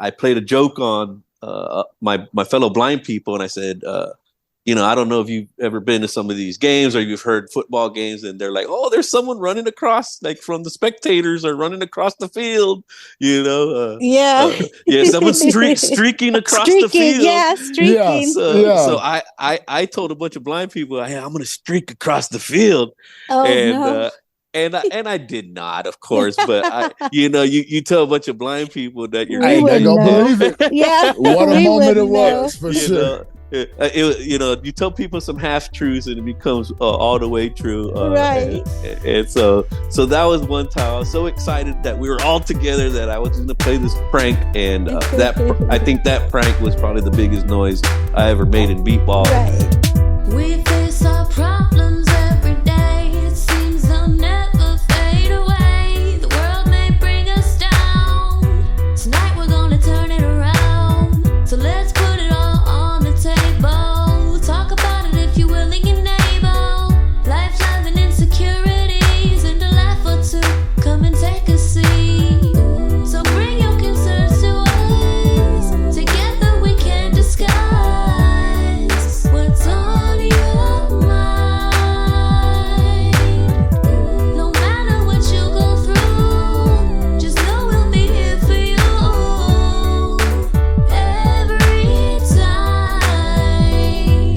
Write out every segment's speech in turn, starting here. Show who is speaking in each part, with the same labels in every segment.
Speaker 1: I played a joke on my fellow blind people, and I said, I don't know if you've ever been to some of these games or you've heard football games, and they're like, "Oh, there's someone running across, like from the spectators are running across the field."
Speaker 2: Yeah.
Speaker 1: Yeah, someone's streaking across the
Speaker 2: Streaking.
Speaker 1: field.
Speaker 2: Yeah, streaking.
Speaker 3: Yes,
Speaker 1: So
Speaker 3: yeah.
Speaker 1: I told a bunch of blind people, "Hey, I'm going to streak across the field,"
Speaker 2: Oh
Speaker 1: and
Speaker 2: no.
Speaker 1: I did not, of course, but you tell a bunch of blind people that you're
Speaker 2: We
Speaker 3: Hey, they
Speaker 2: wouldn't
Speaker 3: gonna
Speaker 2: know.
Speaker 3: believe it.
Speaker 2: Yeah,
Speaker 3: What a
Speaker 2: we
Speaker 3: moment it
Speaker 2: wouldn't know.
Speaker 3: was, for
Speaker 1: you
Speaker 3: sure.
Speaker 1: know. You tell people some half truths and it becomes all the way true.
Speaker 2: Right.
Speaker 1: And so that was one time I was so excited that we were all together that I was going to play this prank, and I think that prank was probably the biggest noise I ever made in beatball.
Speaker 2: Right.
Speaker 4: We face our problems every day. It seems they'll never fade away. The world may bring us down. Tonight we're gonna turn it around. So let's put it all on the table. Talk about it if you're willing and able. Life, love, and insecurities, and a laugh or two. Come and take a seat. So bring your concerns to us. Together we can discuss what's on your mind. No matter what you go through, just know we'll be here for you every time.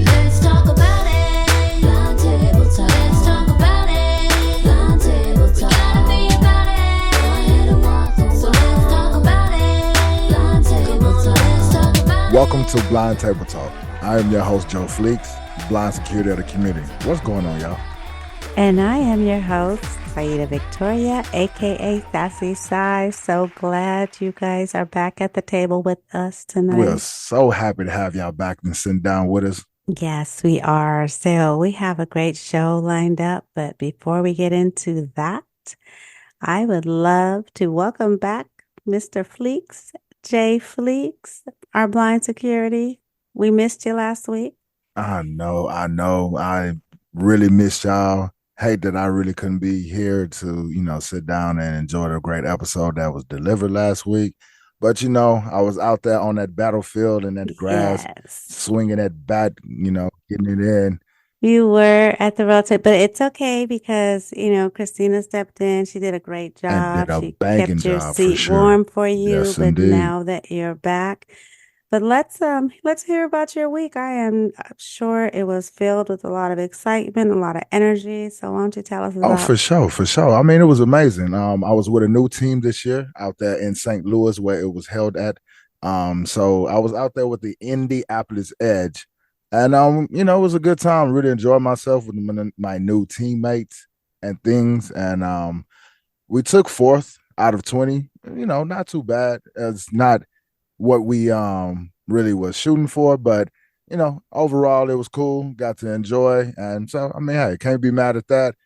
Speaker 4: Let's talk about it. Blind table talk. Let's talk about it. Blind table talk. We gotta be about it. Go ahead and walk the walk. So let's talk about it. Blind table talk. Let's talk about it.
Speaker 3: Welcome to Blind Table Talk. I am your host, Joe Fleeks, blind security of the community. What's going on, y'all?
Speaker 5: And I am your host, Saida Victoria, aka Sassy Sai. So glad you guys are back at the table with us tonight.
Speaker 3: We're so happy to have y'all back and sitting down with us.
Speaker 5: Yes, we are. So we have a great show lined up. But before we get into that, I would love to welcome back Mr. Fleeks, Jay Fleeks, our blind security. We missed you last week.
Speaker 3: I know. I really missed y'all. Hate that I really couldn't be here to, sit down and enjoy the great episode that was delivered last week. But, I was out there on that battlefield in that grass,
Speaker 5: Yes.
Speaker 3: swinging that bat, getting it in.
Speaker 5: You were at the rotate, but it's okay because, Christina stepped in. She did a great
Speaker 3: And
Speaker 5: job.
Speaker 3: did a
Speaker 5: She
Speaker 3: banging
Speaker 5: kept your
Speaker 3: job, for
Speaker 5: seat
Speaker 3: sure.
Speaker 5: warm for you.
Speaker 3: Yes,
Speaker 5: But
Speaker 3: indeed.
Speaker 5: now that you're back, but let's hear about your week. I am sure it was filled with a lot of excitement, a lot of energy. So why don't you tell us
Speaker 3: Oh,
Speaker 5: about?
Speaker 3: for sure. I mean, it was amazing. I was with a new team this year out there in St. Louis where it was held at. So I was out there with the Indianapolis Edge, and it was a good time. Really enjoyed myself with my new teammates and things. And we took fourth out of 20. Not too bad. It's not what we really was shooting for, but overall it was cool. Got to enjoy, and so I mean, hey, can't be mad at that.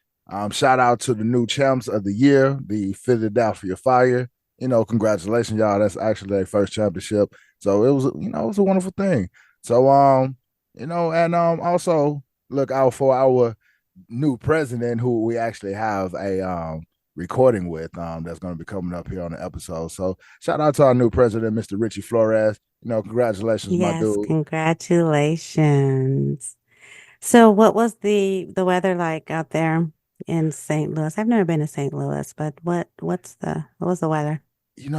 Speaker 3: Shout out to the new champs of the year, the Philadelphia Fire. Congratulations, y'all. That's actually their first championship. So it was a wonderful thing. So and also look out for our new president, who we actually have a recording with that's going to be coming up here on the episode. So shout out to our new president, Mr. Richie Flores. Congratulations, my
Speaker 5: Yes,
Speaker 3: dude.
Speaker 5: congratulations. So what was the weather like out there in St. Louis? I've never been to St. Louis, but what was the weather?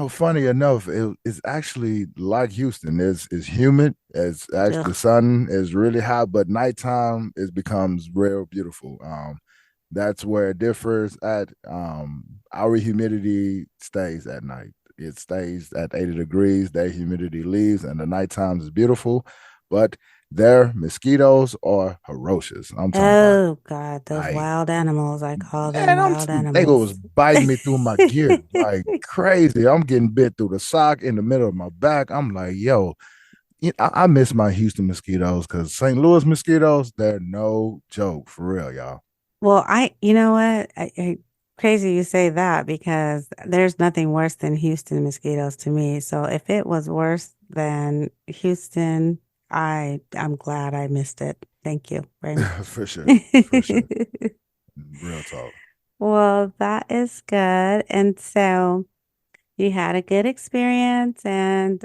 Speaker 3: Funny enough, it's actually like Houston. It's humid. It's actually the
Speaker 5: Ugh.
Speaker 3: sun is really hot, but nighttime it becomes real beautiful. That's where it differs at. Our humidity stays at night. It stays at 80 degrees. Their humidity leaves, and the nighttime is beautiful. But their mosquitoes are ferocious. I'm talking about.
Speaker 5: Oh God, those
Speaker 3: Like,
Speaker 5: wild animals. I call them
Speaker 3: man,
Speaker 5: wild
Speaker 3: they was
Speaker 5: animals.
Speaker 3: biting me through my gear like crazy. I'm getting bit through the sock in the middle of my back. I'm like, yo, I miss my Houston mosquitoes because St. Louis mosquitoes, they're no joke for real, y'all.
Speaker 5: Well, you know what? Crazy you say that because there's nothing worse than Houston mosquitoes to me. So if it was worse than Houston, I'm glad I missed it. Thank you very much.
Speaker 3: For sure. Real talk.
Speaker 5: Well, that is good. And so you had a good experience and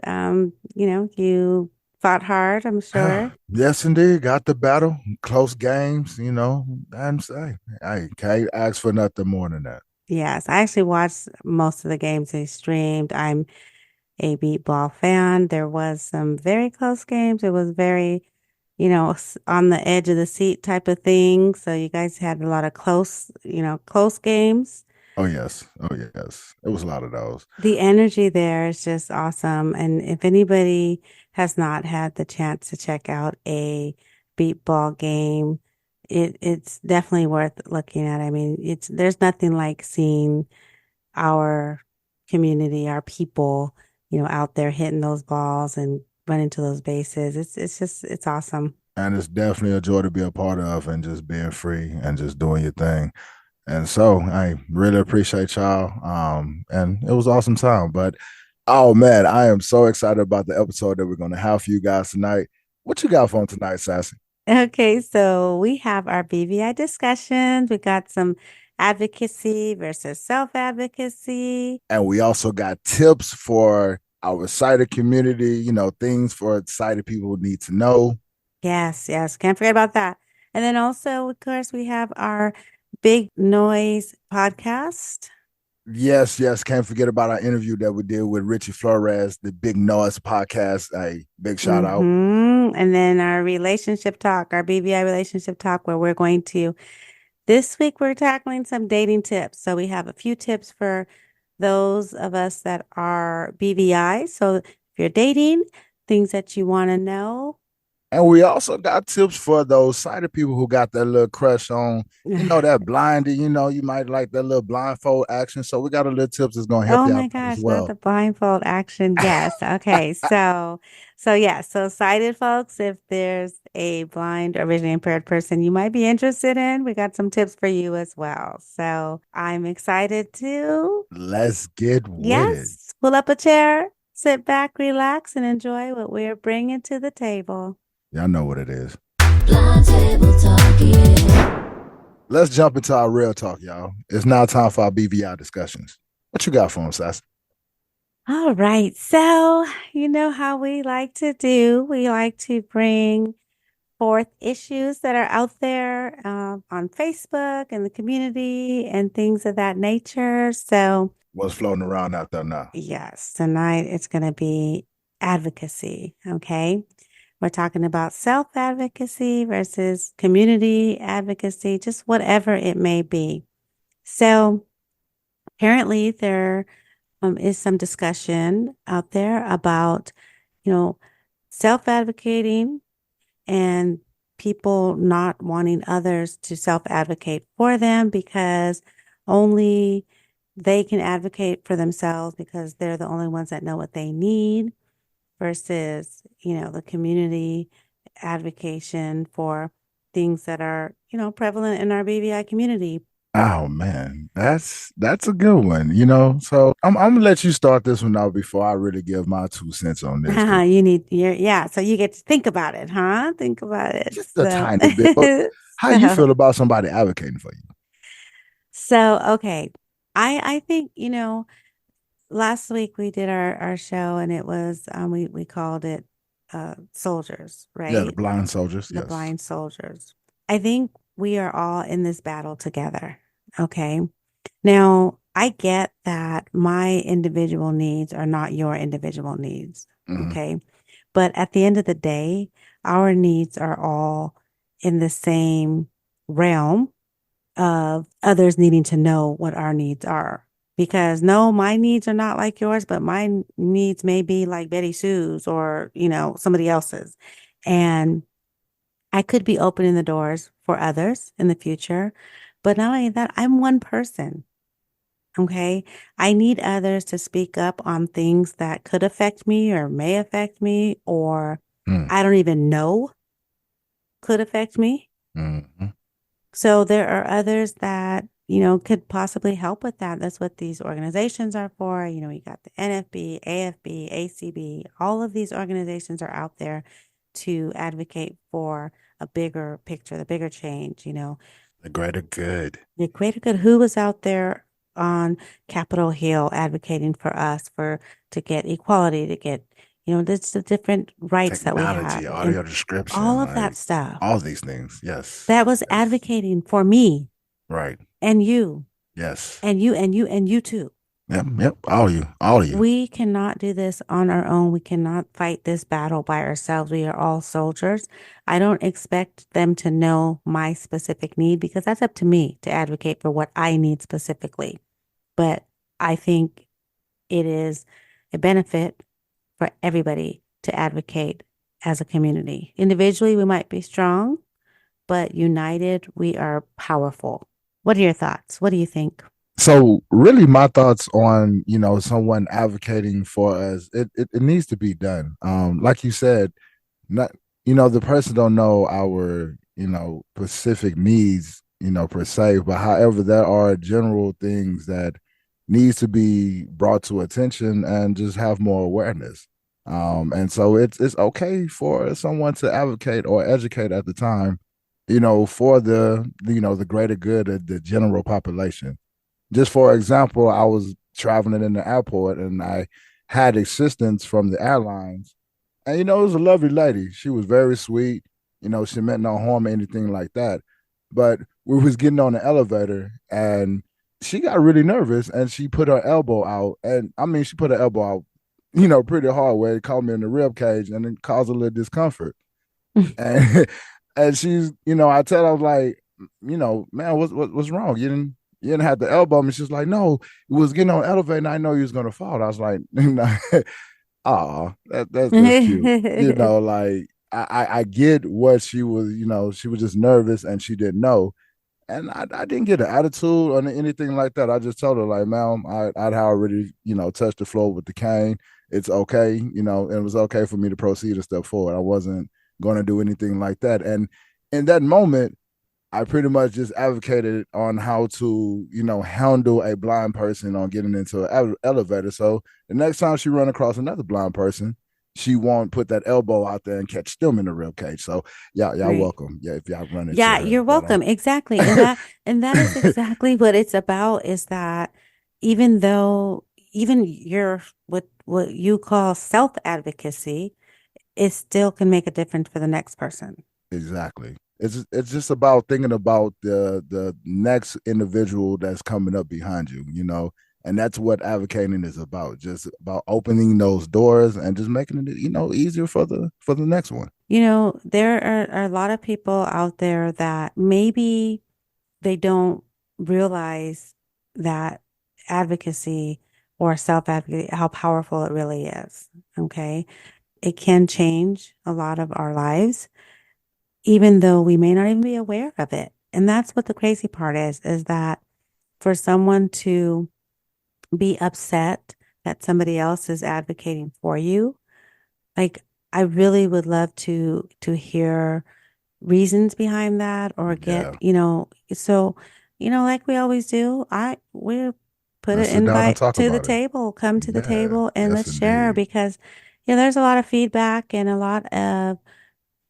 Speaker 5: you fought hard, I'm sure.
Speaker 3: Yes, indeed. Got the battle, close games, and say, I can't ask for nothing more than that.
Speaker 5: Yes, I actually watched most of the games they streamed. I'm a beat ball fan. There was some very close games. It was very, on the edge of the seat type of thing. So you guys had a lot of close games.
Speaker 3: Oh yes. Oh yes. It was a lot of those.
Speaker 5: The energy there is just awesome. And if anybody has not had the chance to check out a beat ball game, it's definitely worth looking at. I mean, there's nothing like seeing our community, our people, out there hitting those balls and running to those bases. It's awesome.
Speaker 3: And it's definitely a joy to be a part of and just being free and just doing your thing. And so I really appreciate y'all. And it was awesome time. But oh man, I am so excited about the episode that we're gonna have for you guys tonight. What you got for 'em tonight, Sassy?
Speaker 5: Okay, so we have our BVI discussions. We got some advocacy versus self-advocacy.
Speaker 3: And we also got tips for our sighted community, things for sighted people who need to know.
Speaker 5: Yes, yes, can't forget about that. And then also, of course, we have our Big Noise podcast.
Speaker 3: Yes, yes. Can't forget about our interview that we did with Richie Flores, the Big Noise podcast. A big shout out.
Speaker 5: And then our relationship talk, our BVI relationship talk, where this week we're tackling some dating tips. So we have a few tips for those of us that are BVI. So if you're dating, things that you want to know.
Speaker 3: And we also got tips for those sighted people who got that little crush on, that blinded, you might like that little blindfold action. So we got a little tips that's going to help
Speaker 5: Oh
Speaker 3: you
Speaker 5: my
Speaker 3: out
Speaker 5: gosh,
Speaker 3: as well.
Speaker 5: not the blindfold action. Yes. Okay. So yeah, so sighted folks, if there's a blind or visually impaired person you might be interested in, we got some tips for you as well. So I'm excited to
Speaker 3: let's get with it.
Speaker 5: Yes, pull up a chair, sit back, relax, and enjoy what we're bringing to the table.
Speaker 3: Y'all know what it is.
Speaker 4: Blind Table Talk, yeah.
Speaker 3: Let's jump into our real talk, y'all. It's now time for our BVI discussions. What you got for them, Sass?
Speaker 5: All right. So, you know how we like to do. We like to bring forth issues that are out there on Facebook and the community and things of that nature. So,
Speaker 3: what's floating around out there now?
Speaker 5: Yes, tonight it's going to be advocacy. Okay. We're talking about self-advocacy versus community advocacy, just whatever it may be. So apparently there is some discussion out there about, self-advocating and people not wanting others to self-advocate for them because only they can advocate for themselves because they're the only ones that know what they need versus, the community advocation for things that are, prevalent in our BVI community.
Speaker 3: Oh man, that's a good one. So I'm gonna let you start this one out before I really give my 2 cents on this.
Speaker 5: So you get to think about it, huh? Think about it.
Speaker 3: Just a tiny bit. But how you feel about somebody advocating for you?
Speaker 5: So, okay. I think, last week we did our show and it was we called it soldiers, right?
Speaker 3: Yeah, the blind soldiers.
Speaker 5: The blind soldiers. I think we are all in this battle together. Okay. Now, I get that my individual needs are not your individual needs.
Speaker 3: Mhm.
Speaker 5: Okay. But at the end of the day, our needs are all in the same realm of others needing to know what our needs are. Because no, my needs are not like yours, but my needs may be like Betty Sue's or, somebody else's. And I could be opening the doors for others in the future. But not only that, I'm one person. Okay. I need others to speak up on things that could affect me or may affect me, or I don't even know could affect me.
Speaker 3: Mm-hmm.
Speaker 5: So there are others that, could possibly help with that. That's what these organizations are for. We got the NFB, AFB, ACB, all of these organizations are out there to advocate for a bigger picture, the bigger change,
Speaker 3: The greater good.
Speaker 5: The greater good. Who was out there on Capitol Hill advocating for us to get equality, to get, there's the different rights that we have,
Speaker 3: Technology,
Speaker 5: and
Speaker 3: audio description,
Speaker 5: all of
Speaker 3: like
Speaker 5: that stuff.
Speaker 3: all these things. Yes.
Speaker 5: That was
Speaker 3: Yes.
Speaker 5: advocating for me
Speaker 3: Right.
Speaker 5: and you
Speaker 3: Yes.
Speaker 5: and you and you and you too.
Speaker 3: Yep. Yep. All of you. All of you.
Speaker 5: We cannot do this on our own. We cannot fight this battle by ourselves. We are all soldiers. I don't expect them to know my specific need because that's up to me to advocate for what I need specifically. But I think it is a benefit for everybody to advocate as a community. Individually, we might be strong, but united, we are powerful. What are your thoughts? What do you think?
Speaker 3: So really my thoughts on, someone advocating for us, it needs to be done. Like you said, not, the person don't know our, specific needs, per se, but however, there are general things that needs to be brought to attention and just have more awareness. And so it's okay for someone to advocate or educate at the time, for the greater good of the general population. Just for example, I was traveling in the airport and I had assistance from the airlines. And it was a lovely lady. She was very sweet. She meant no harm or anything like that. But we was getting on the elevator and she got really nervous and she put her elbow out. And I mean, she put her elbow out, pretty hard where it caught me in the rib cage and it caused a little discomfort. and and she's, I tell her, I was like, man, what's wrong? You didn't have to elbow me. She's like, no, it was getting on the elevator and I know you was gonna fall. I was like, oh, that's cute. Like I get what she was, she was just nervous and she didn't know. And I didn't get an attitude or anything like that. I just told her, like, ma'am, I'd already, touched the floor with the cane. It's okay, and it was okay for me to proceed and step forward. I wasn't going to do anything like that. And in that moment, I pretty much just advocated on how to, handle a blind person on getting into an elevator. So the next time she run across another blind person, she won't put that elbow out there and catch them in the rib cage. So y'all
Speaker 5: Right.
Speaker 3: welcome. Yeah, if y'all run into
Speaker 5: Yeah,
Speaker 3: her.
Speaker 5: you're
Speaker 3: But,
Speaker 5: welcome. Exactly. And that is exactly what it's about, is that even though even your what you call self-advocacy, it still can make a difference for the next person.
Speaker 3: Exactly. It's just about thinking about the next individual that's coming up behind you, and that's what advocating is about. Just about opening those doors and just making it, easier for the next one.
Speaker 5: There are a lot of people out there that maybe they don't realize that advocacy or self-advocacy, how powerful it really is. Okay. It can change a lot of our lives, even though we may not even be aware of it. And that's what the crazy part is that for someone to be upset that somebody else is advocating for you, like, I really would love to hear reasons behind that or get, so, like we always do, we put
Speaker 3: Let's
Speaker 5: an
Speaker 3: sit down and
Speaker 5: invite
Speaker 3: talk
Speaker 5: to the
Speaker 3: about it.
Speaker 5: table, come to the
Speaker 3: Yeah.
Speaker 5: table and
Speaker 3: Yes,
Speaker 5: let's share,
Speaker 3: indeed.
Speaker 5: because there's a lot of feedback and a lot of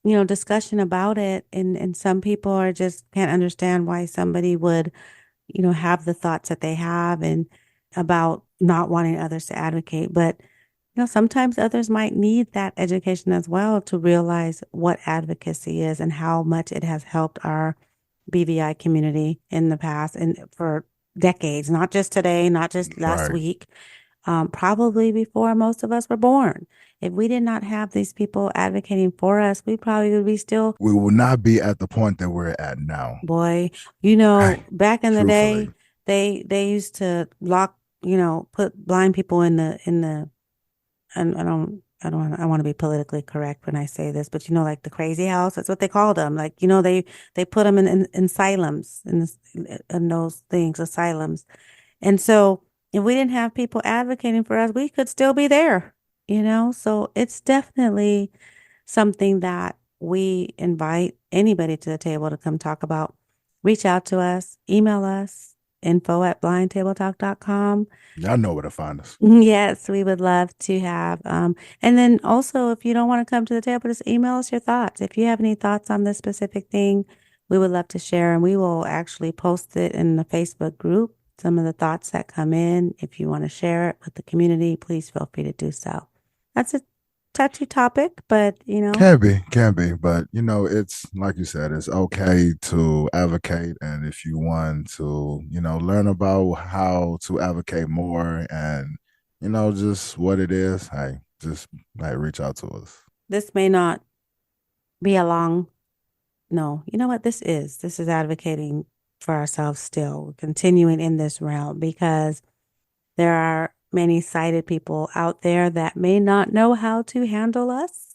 Speaker 5: discussion about it, and some people are just can't understand why somebody would have the thoughts that they have and about not wanting others to advocate. But sometimes others might need that education as well to realize what advocacy is and how much it has helped our BVI community in the past and for decades, not just today, not just last
Speaker 3: Right.
Speaker 5: week, probably before most of us were born. If we did not have these people advocating for us, we probably would be still,
Speaker 3: We will not be at the point that we're at now.
Speaker 5: boy, back in the day,
Speaker 3: Truthfully.
Speaker 5: they used to lock, put blind people in the and I want to be politically correct when I say this, but like the crazy house, that's what they called them. Like, they put them in asylums, in those things, asylums. And so if we didn't have people advocating for us, we could still be there, So it's definitely something that we invite anybody to the table to come talk about. Reach out to us, email us, info@blindtabletalk.com.
Speaker 3: Y'all know where to find us.
Speaker 5: Yes, we would love to have. And then also, if you don't want to come to the table, just email us your thoughts. If you have any thoughts on this specific thing, we would love to share, and we will actually post it in the Facebook group some of the thoughts that come in. If you want to share it with the community, please feel free to do so. That's a touchy topic, but
Speaker 3: Can be, but it's like you said, it's okay to advocate, and if you want to, learn about how to advocate more, and just what it is, hey, just reach out to us.
Speaker 5: this may not be a long, no, you know what this is? This is advocating for ourselves still. We're continuing in this realm because there are many sighted people out there that may not know how to handle us.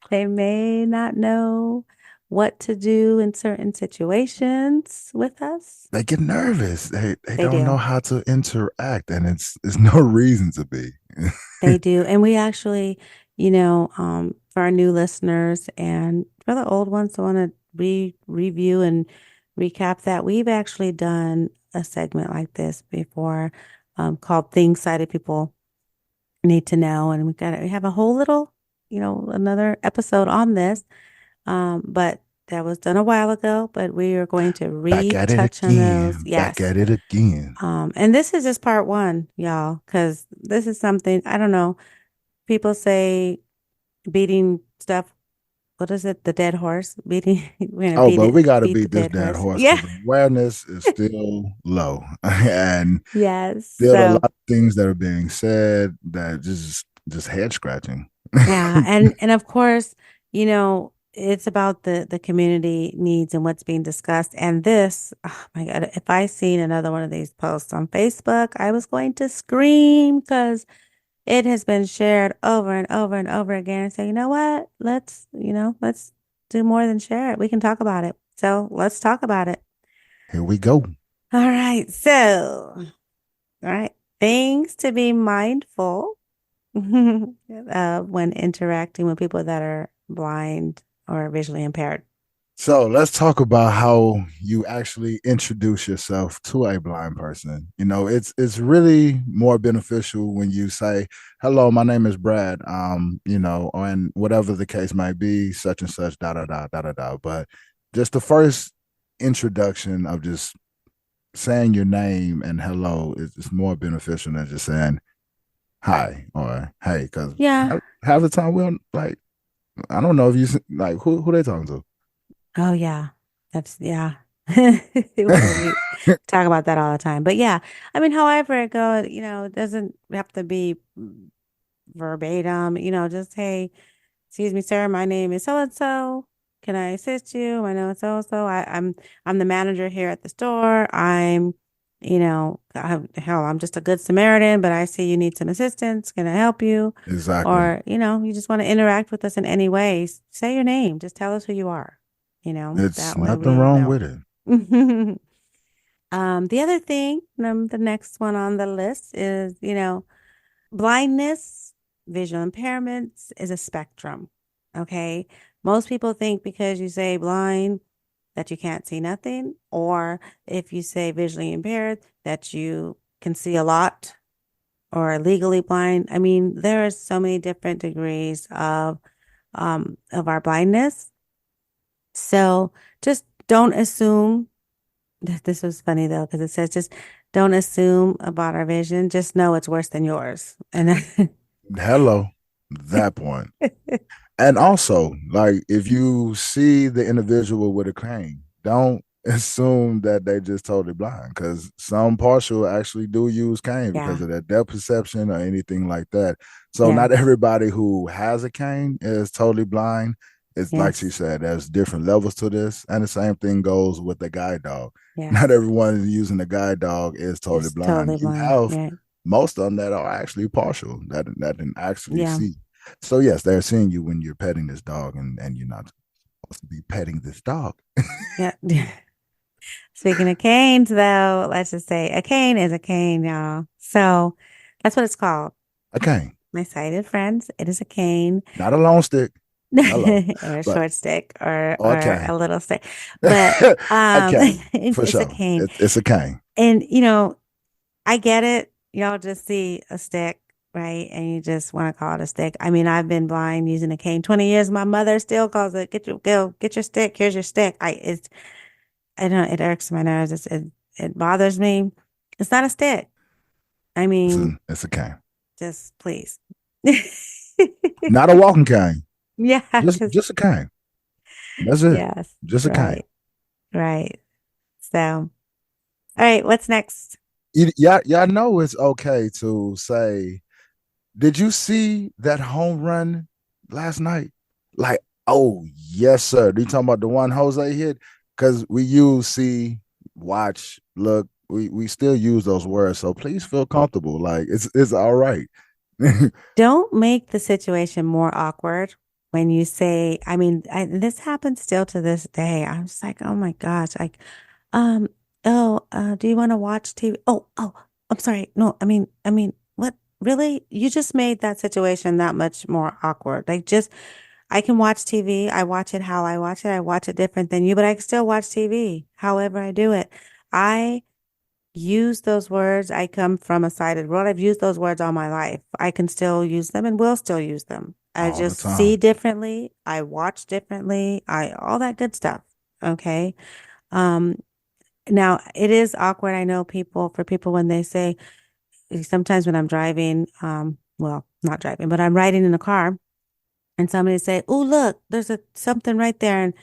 Speaker 5: They may not know what to do in certain situations with us.
Speaker 3: They get nervous. They
Speaker 5: They
Speaker 3: don't know
Speaker 5: do.
Speaker 3: how to interact, and it's no reason to be.
Speaker 5: They do. And we actually, for our new listeners and for the old ones that want to review and recap that, we've actually done a segment like this before, called Things Sighted People Need to Know. And we have a whole little, another episode on this. But that was done a while ago, but we are going to
Speaker 3: Back at it
Speaker 5: retouch on those.
Speaker 3: again.
Speaker 5: Yes.
Speaker 3: Back at it again.
Speaker 5: And this is just part one, y'all, because this is something, I don't know. People say beating stuff. What is it? The dead horse beating. We're gonna
Speaker 3: Oh, but we got to
Speaker 5: beat the
Speaker 3: beat this
Speaker 5: dead
Speaker 3: dead
Speaker 5: horse.
Speaker 3: horse
Speaker 5: Yeah.
Speaker 3: because awareness is still low, and
Speaker 5: Yes.
Speaker 3: still a
Speaker 5: So
Speaker 3: lot of things that are being said that just head scratching.
Speaker 5: yeah, and of course, it's about the community needs and what's being discussed. And this, oh my God, if I seen another one of these posts on Facebook, I was going to scream because it has been shared over and over and over again. And say, you know what? Let's do more than share it. We can talk about it. So let's talk about it.
Speaker 3: Here we go.
Speaker 5: All right. So, all right. Things to be mindful when interacting with people that are blind or visually impaired.
Speaker 3: So let's talk about how you actually introduce yourself to a blind person. It's really more beneficial when you say, "Hello, my name is Brad." And whatever the case might be, such and such, da da da da da da. But just the first introduction of just saying your name and hello is more beneficial than just saying hi or hey. Because
Speaker 5: Yeah.
Speaker 3: half the time we don't I don't know if you who they talking to.
Speaker 5: Oh, yeah. That's, yeah. We talk about that all the time. But yeah, I mean, however it goes, it doesn't have to be verbatim, just, hey, excuse me, sir, my name is so and so. Can I assist you? My name is so and so. I'm the manager here at the store. I'm just a good Samaritan, but I see you need some assistance. Can I help you?
Speaker 3: Exactly.
Speaker 5: Or, you just want to interact with us in any way. Say your name. Just tell us who you are.
Speaker 3: It's
Speaker 5: That way
Speaker 3: nothing
Speaker 5: we
Speaker 3: wrong
Speaker 5: know.
Speaker 3: with it.
Speaker 5: The other thing, the next one on the list is, blindness, visual impairments is a spectrum. Okay. Most people think because you say blind that you can't see nothing, or if you say visually impaired that you can see a lot, or legally blind. I mean, there are so many different degrees of our blindness. So just don't assume. This was funny though, because it says just don't assume about our vision. Just know it's worse than yours. And
Speaker 3: Hello, that point. And also, if you see the individual with a cane, don't assume that they just totally blind, because some partial actually do use cane because
Speaker 5: yeah,
Speaker 3: of their depth perception or anything like that. So not
Speaker 5: yes,
Speaker 3: everybody who has a cane is totally blind. It's like she
Speaker 5: yes,
Speaker 3: said, there's different levels to this. And the same thing goes with the guide dog. Not
Speaker 5: yes.
Speaker 3: everyone using the guide dog is totally
Speaker 5: It's
Speaker 3: blind.
Speaker 5: totally
Speaker 3: You
Speaker 5: blind.
Speaker 3: have
Speaker 5: Right.
Speaker 3: most of them that are actually partial, that can actually
Speaker 5: Yeah.
Speaker 3: see. So yes, they're seeing you when you're petting this dog, and you're not supposed to be petting this dog.
Speaker 5: Yeah. Speaking of canes, though, let's just say a cane is a cane, y'all. So that's what it's called.
Speaker 3: A cane,
Speaker 5: My sighted friends, it is a cane.
Speaker 3: not a long stick. Hello,
Speaker 5: Or a
Speaker 3: but
Speaker 5: short stick or
Speaker 3: or a
Speaker 5: a
Speaker 3: cane.
Speaker 5: little stick. But
Speaker 3: A cane for
Speaker 5: it's a
Speaker 3: sure.
Speaker 5: cane.
Speaker 3: It's a cane.
Speaker 5: And I get it. Y'all just see a stick, right? And you just want to call it a stick. I mean, I've been blind using a cane 20 years. My mother still calls it, get your stick. Here's your stick. I know it irks my nerves. It bothers me. It's not a stick. I mean,
Speaker 3: It's a cane.
Speaker 5: just please.
Speaker 3: Not a walking cane.
Speaker 5: Yeah,
Speaker 3: Just a cane. That's it.
Speaker 5: yes,
Speaker 3: Just a cane.
Speaker 5: right, right. So, all right, what's next?
Speaker 3: Y'all know it's okay to say, did you see that home run last night? Like, oh yes, sir. Do you talking about the one Jose hit? Because we use see, watch, look. We still use those words, so please feel comfortable. Like it's all right.
Speaker 5: Don't make the situation more awkward when you say, I mean, this happens still to this day. I'm just like, oh my gosh, like, um, do you want to watch TV? Oh, I'm sorry. No, I mean, what? Really? You just made that situation that much more awkward. Like, just, I can watch TV. I watch it how I watch it. I watch it different than you, but I can still watch TV however I do it. I use those words. I come from a sighted world. I've used those words all my life. I can still use them and will still use them. I
Speaker 3: All the
Speaker 5: just see
Speaker 3: time.
Speaker 5: differently. I watch differently. All that good stuff. Okay. Um, Now it is awkward. I know for people when they say, sometimes when I'm driving, well, not driving, but I'm riding in a car and somebody say, "Oh, look, there's something right there."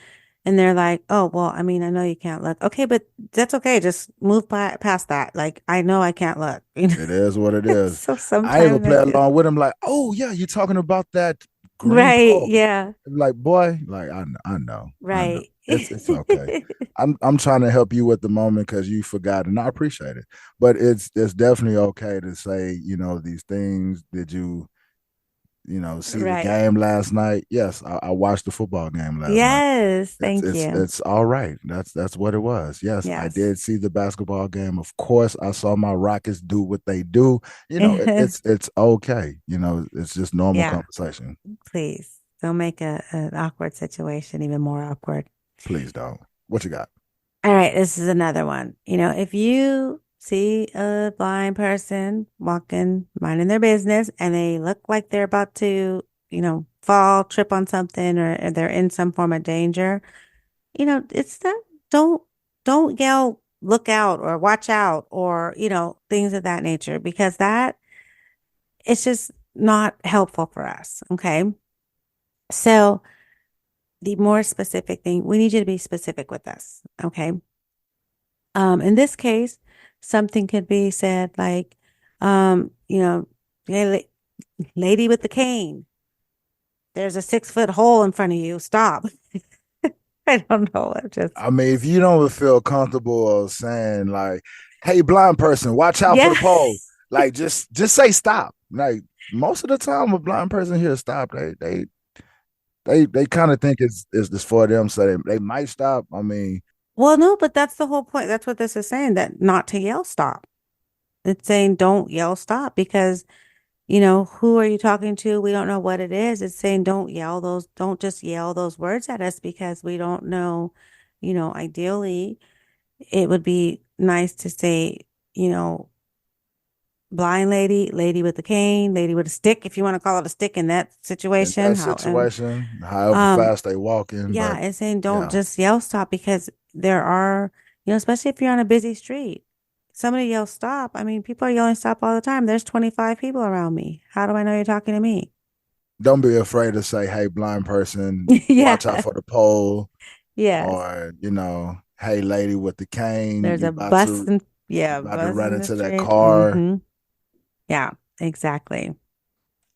Speaker 5: And they're like, "Oh, well, I mean, I know you can't look." Okay, but that's okay. Just move past that. Like, I know I can't look, you know.
Speaker 3: It is what it is.
Speaker 5: So
Speaker 3: I even
Speaker 5: sometimes I
Speaker 3: play
Speaker 5: just,
Speaker 3: along with him, like, oh yeah, you're talking about that green
Speaker 5: right,
Speaker 3: pole.
Speaker 5: yeah,
Speaker 3: Like, boy, like I know.
Speaker 5: right.
Speaker 3: It's okay. I'm trying to help you with the moment because you forgot, and I appreciate it. But it's definitely okay to say, these things. Did you see the
Speaker 5: Right.
Speaker 3: game last night? Yes, I watched the football game last night.
Speaker 5: Yes,
Speaker 3: It's
Speaker 5: thank
Speaker 3: it's
Speaker 5: you.
Speaker 3: it's all right. That's what it was. Yes, I
Speaker 5: Yes.
Speaker 3: did see the basketball game. Of course, I saw my Rockets do what they do. It's okay. It's just normal
Speaker 5: Yeah,
Speaker 3: conversation.
Speaker 5: please don't make an awkward situation even more awkward.
Speaker 3: Please don't. What you got?
Speaker 5: All right, this is another one. If you see a blind person walking, minding their business, and they look like they're about to, fall, trip on something, or they're in some form of danger, it's not, don't, don't yell, look out or watch out or, things of that nature, because it's just not helpful for us. Okay. So the more specific thing, we need you to be specific with us. Okay. In this case, something could be said like, hey, lady with the cane, there's a 6 foot hole in front of you. Stop. I don't know. I just,
Speaker 3: I mean, if you don't feel comfortable saying like, "Hey, blind person, watch out for
Speaker 5: yeah.
Speaker 3: the pole," like just say stop. Like most of the time, a blind person hears stop, they kind of think it's for them, so they might stop. I mean,
Speaker 5: Well, no, but that's the whole point. That's what this is saying, that not to yell stop. It's saying don't yell stop because, who are you talking to? We don't know what it is. It's saying don't just yell those words at us because we don't know, ideally it would be nice to say, you know, blind lady, lady with a cane, lady with a stick, if you want to call it a stick in that
Speaker 3: in
Speaker 5: situation.
Speaker 3: that
Speaker 5: How and
Speaker 3: situation, however
Speaker 5: um
Speaker 3: fast they walk in,
Speaker 5: yeah,
Speaker 3: but
Speaker 5: it's saying don't
Speaker 3: yeah,
Speaker 5: just yell stop because there are, especially if you're on a busy street. Somebody yells stop. I mean, people are yelling stop all the time. There's 25 people around me. How do I know you're talking to me?
Speaker 3: don't be afraid to say, "Hey, blind person, watch out
Speaker 5: Yeah.
Speaker 3: for the pole,"
Speaker 5: Yes.
Speaker 3: or "Hey, lady with the cane,
Speaker 5: There's
Speaker 3: you
Speaker 5: a
Speaker 3: about
Speaker 5: bus
Speaker 3: to
Speaker 5: and
Speaker 3: you
Speaker 5: yeah,
Speaker 3: about to
Speaker 5: bus
Speaker 3: run
Speaker 5: in the
Speaker 3: into that
Speaker 5: street.
Speaker 3: car."
Speaker 5: Yeah, exactly.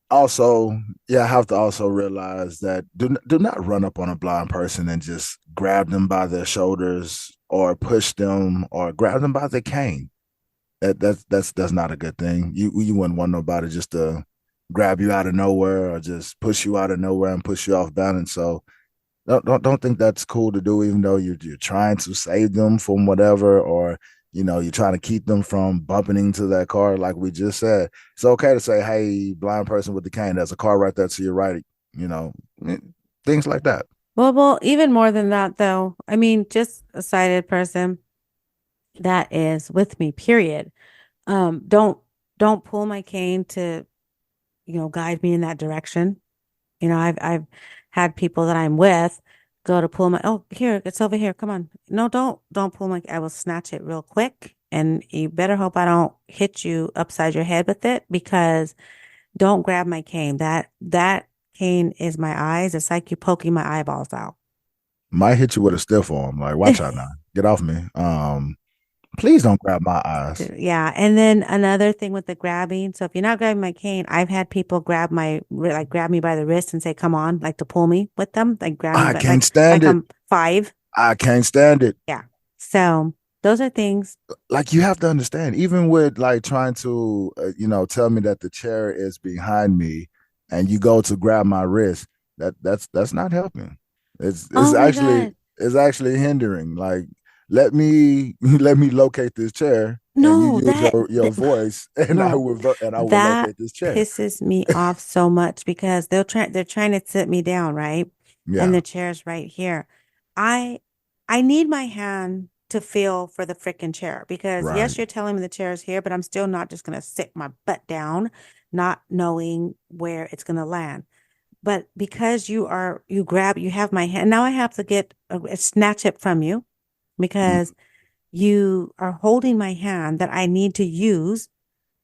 Speaker 3: Also, yeah, I have to also realize that do not run up on a blind person and just grab them by their shoulders or push them or grab them by their cane. That's not a good thing. You wouldn't want nobody just to grab you out of nowhere or just push you out of nowhere and push you off balance. So don't think that's cool to do, even though you're trying to save them from whatever, or you're trying to keep them from bumping into that car. Like we just said, it's okay to say, "Hey, blind person with the cane, there's a car right there to your right." You know, eh, things like that.
Speaker 5: Well, even more than that, though. I mean, just a sighted person that is with me, period. Don't pull my cane to, guide me in that direction. I've had people that I'm with go to pull my, oh, here, it's over here. Come on. No, don't pull my, I will snatch it real quick and you better hope I don't hit you upside your head with it, because don't grab my cane. That cane is my eyes. It's like you poking my eyeballs out.
Speaker 3: Might hit you with a stiff arm. Like, watch out now. Get off me. Please don't grab my eyes.
Speaker 5: Yeah. And then another thing with the grabbing. So if you're not grabbing my cane, I've had people grab me by the wrist and say, come on, like to pull me with them, like grab me.
Speaker 3: I
Speaker 5: But
Speaker 3: can't
Speaker 5: like
Speaker 3: stand it.
Speaker 5: I'm 5.
Speaker 3: I can't stand it.
Speaker 5: Yeah. So those are things.
Speaker 3: Like, you have to understand, even with like trying to, tell me that the chair is behind me, and you go to grab my wrist, that's not helping. It's
Speaker 5: Oh my
Speaker 3: actually
Speaker 5: God.
Speaker 3: it's actually hindering. Like, let me locate this chair, and you
Speaker 5: No,
Speaker 3: use your voice, and I
Speaker 5: no,
Speaker 3: will
Speaker 5: that
Speaker 3: locate this chair.
Speaker 5: pisses me off so much, because they're trying to sit me down, right? And
Speaker 3: Yeah,
Speaker 5: the chair's right here. I I need my hand to feel for the freaking chair, because
Speaker 3: right.
Speaker 5: yes, you're telling me the chair is here, but I'm still not just gonna sit my butt down, not knowing where it's gonna land. But because you have my hand, now I have to snatch it from you,
Speaker 3: Mm.
Speaker 5: because you are holding my hand that I need to use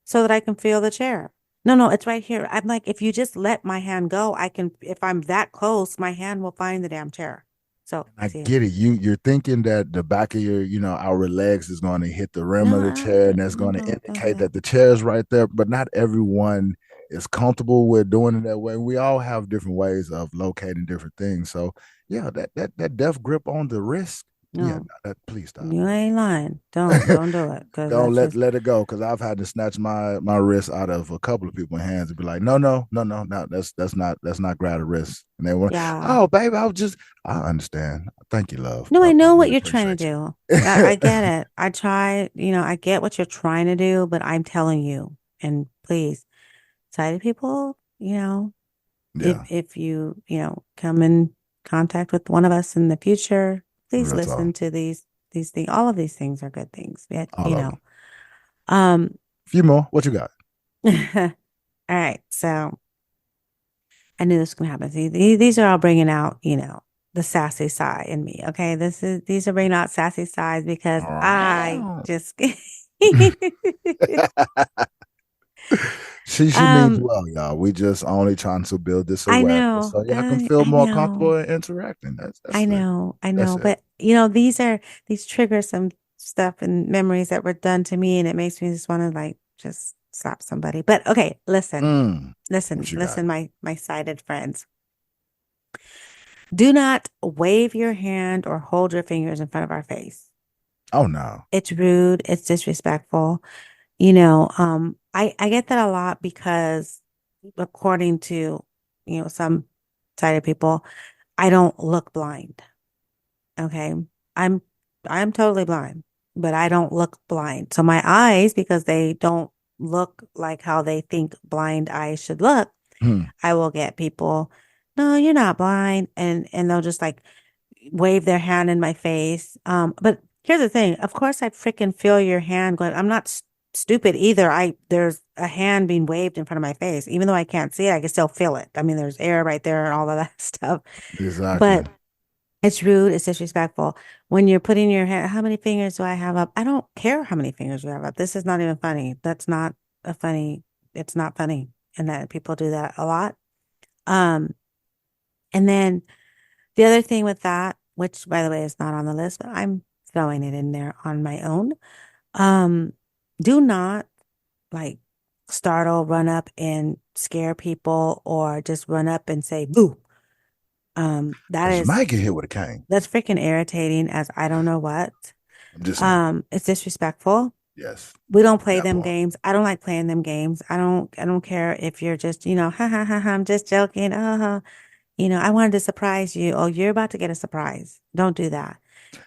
Speaker 5: so that I can feel the chair. No, no, it's right here. I'm like, if you just let my hand go, if I'm that close, my hand will find the damn chair. So,
Speaker 3: I
Speaker 5: see,
Speaker 3: get it. You're thinking that the back of your, our legs is going to hit the rim of
Speaker 5: no,
Speaker 3: the chair, and that's going to
Speaker 5: don't do
Speaker 3: indicate
Speaker 5: that.
Speaker 3: that the chair is right there. But not everyone is comfortable with doing it that way. We all have different ways of locating different things. So yeah, that death grip on the wrist. Yeah,
Speaker 5: No,
Speaker 3: no, please stop.
Speaker 5: you ain't lying. Don't do it, because
Speaker 3: Don't
Speaker 5: that's just,
Speaker 3: let it go, because I've had to snatch my wrist out of a couple of people's hands and be like, no, no, no, no, no, that's not grab a wrist. And they were,
Speaker 5: yeah.
Speaker 3: oh, baby, I understand. Thank you, love.
Speaker 5: No,
Speaker 3: I
Speaker 5: I know what
Speaker 3: really
Speaker 5: you're trying to
Speaker 3: appreciate
Speaker 5: do. I
Speaker 3: you.
Speaker 5: get it. I get what you're trying to do, but I'm telling you, and please, sighted people,
Speaker 3: Yeah,
Speaker 5: if you, come in contact with one of us in the future, please
Speaker 3: real talk.
Speaker 5: listen to these things. All of these things are good things. Yeah,
Speaker 3: All of them.
Speaker 5: Um,
Speaker 3: Few more. What you got?
Speaker 5: all right. So I knew this was gonna happen. See, these are all bringing out, the sassy side in me. Okay, these are bringing out sassy sides, because I just
Speaker 3: She means
Speaker 5: um
Speaker 3: well, y'all. We just only trying to build this
Speaker 5: I
Speaker 3: awareness
Speaker 5: know,
Speaker 3: so y'all can feel
Speaker 5: I
Speaker 3: more comfortable
Speaker 5: know,
Speaker 3: in interacting.
Speaker 5: I
Speaker 3: That's it.
Speaker 5: know, I
Speaker 3: That's
Speaker 5: know,
Speaker 3: it.
Speaker 5: but these trigger some stuff and memories that were done to me, and it makes me just want to like just slap somebody. But okay, listen,
Speaker 3: What you got?
Speaker 5: listen, my sighted friends. Do not wave your hand or hold your fingers in front of our face.
Speaker 3: Oh no.
Speaker 5: It's rude, it's disrespectful. I get that a lot, because according to, some sighted people, I don't look blind. Okay. I'm I'm totally blind, but I don't look blind. So my eyes, because they don't look like how they think blind eyes should look,
Speaker 3: Hmm.
Speaker 5: I will get people, no, you're not blind, and they'll just like wave their hand in my face. But here's the thing. Of course, I freaking feel your hand going. I'm not stupid either. There's a hand being waved in front of my face, even though I can't see it. I can still feel it. I mean, there's air right there and all of that stuff.
Speaker 3: Exactly.
Speaker 5: But it's rude. It's disrespectful when you're putting your hand. How many fingers do I have up? I don't care how many fingers you have up. This is not even funny. That's not a funny. It's not funny, and that people do that a lot. Um, and then the other thing with that, which by the way is not on the list, but I'm throwing it in there on my own. Um, do not like startle, run up and scare people, or just run up and say boo. That
Speaker 3: Because you
Speaker 5: is
Speaker 3: might get hit with a cane.
Speaker 5: that's freaking irritating as I don't know what.
Speaker 3: I'm just saying.
Speaker 5: It's disrespectful.
Speaker 3: Yes.
Speaker 5: We don't play
Speaker 3: That
Speaker 5: them
Speaker 3: part.
Speaker 5: games. I don't like playing them games. I don't care if you're just, ha ha ha ha, I'm just joking. I wanted to surprise you. Oh, you're about to get a surprise. Don't do that.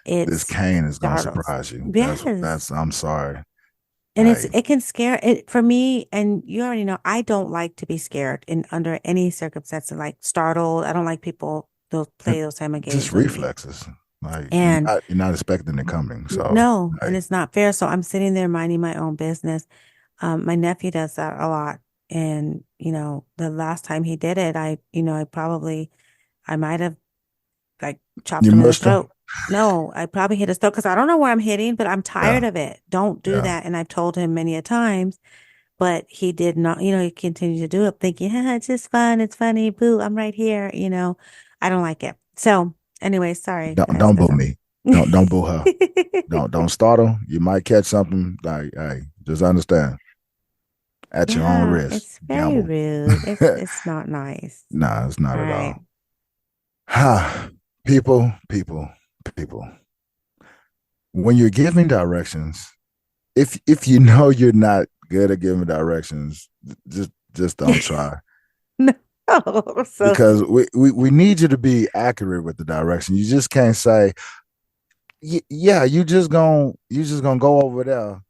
Speaker 3: This
Speaker 5: It's
Speaker 3: cane is gonna
Speaker 5: startles.
Speaker 3: surprise you.
Speaker 5: Yes.
Speaker 3: I'm sorry.
Speaker 5: And
Speaker 3: Hey,
Speaker 5: it can scare it for me. And you already know, I don't like to be scared in under any circumstance, and like startled. I don't like people they'll play those type of
Speaker 3: just
Speaker 5: games with me.
Speaker 3: reflexes. Like,
Speaker 5: And
Speaker 3: you're not expecting it coming. So
Speaker 5: no, and
Speaker 3: hey,
Speaker 5: it's not fair. So I'm sitting there minding my own business. My nephew does that a lot. And, the last time he did it, I might have like chopped
Speaker 3: you
Speaker 5: him in the
Speaker 3: mushed them.
Speaker 5: throat. no, I probably hit his throat because I don't know where I'm hitting, but I'm tired
Speaker 3: Yeah.
Speaker 5: of it. Don't do
Speaker 3: Yeah.
Speaker 5: that. And I've told him many a times, but he did not, he continued to do it thinking, it's just fun. It's funny. Boo, I'm right here. I don't like it. So anyway, sorry guys.
Speaker 3: Don't boo me. Don't boo her. Don't start her. You might catch something. Like, hey, just understand. At your own
Speaker 5: Yeah,
Speaker 3: risk.
Speaker 5: it's very
Speaker 3: Gamble.
Speaker 5: rude. It's not nice.
Speaker 3: Nah, it's not
Speaker 5: All
Speaker 3: at
Speaker 5: right.
Speaker 3: all. Ha, people. When you're giving directions, if you know you're not good at giving directions, just don't try.
Speaker 5: Oh, so
Speaker 3: Because we need you to be accurate with the direction. You just can't say, yeah, you just gonna go over there,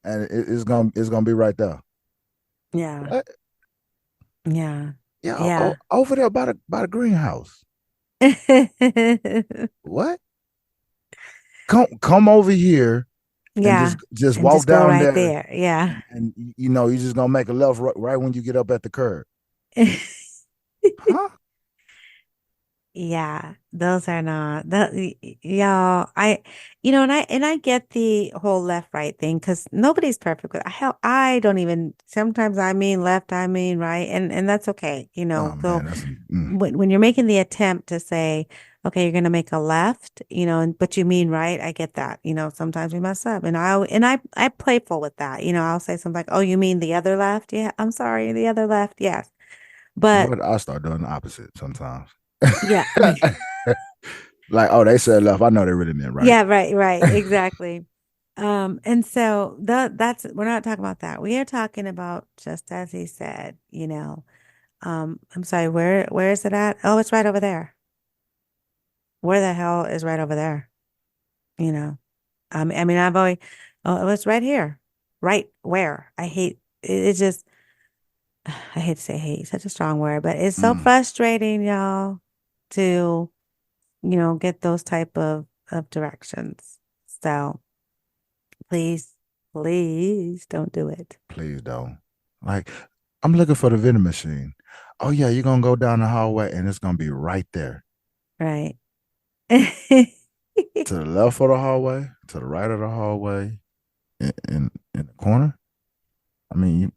Speaker 3: and it's gonna be right there.
Speaker 5: yeah,
Speaker 3: What?
Speaker 5: yeah,
Speaker 3: Yeah,
Speaker 5: yeah.
Speaker 3: over there by the greenhouse. What? Come over here and
Speaker 5: Yeah,
Speaker 3: just
Speaker 5: and
Speaker 3: walk
Speaker 5: just go
Speaker 3: down
Speaker 5: right
Speaker 3: there,
Speaker 5: there. Yeah.
Speaker 3: and you're just gonna make a left right when you get up at the curb. Huh?
Speaker 5: Yeah, those are not y'all. And I get the whole left right thing because nobody's perfect. But I don't even. Sometimes I mean left, I mean right, and that's okay.
Speaker 3: Oh
Speaker 5: So
Speaker 3: man, that's
Speaker 5: when you're making the attempt to say, okay, you're gonna make a left, but you mean right, I get that. Sometimes we mess up, and I playful with that. I'll say something like, oh, you mean the other left? Yeah, I'm sorry, the other left. Yes, but
Speaker 3: what I start doing the opposite sometimes.
Speaker 5: yeah.
Speaker 3: Like, oh, they said left. I know they really meant right.
Speaker 5: Yeah, right, exactly. And so that's we're not talking about that. We are talking about just as he said, I'm sorry, where is it at? Oh, it's right over there. Where the hell is right over there? I mean, I've always, oh, it's right here. Right where? I hate it. It's just, I hate to say hate, such a strong word, but it's so frustrating, y'all, to get those type of directions. So please don't do it.
Speaker 3: Please don't. Like, I'm looking for the vending machine. Oh yeah, you're gonna go down the hallway and it's gonna be right there.
Speaker 5: Right.
Speaker 3: To the left of the hallway, to the right of the hallway, in the corner. I mean,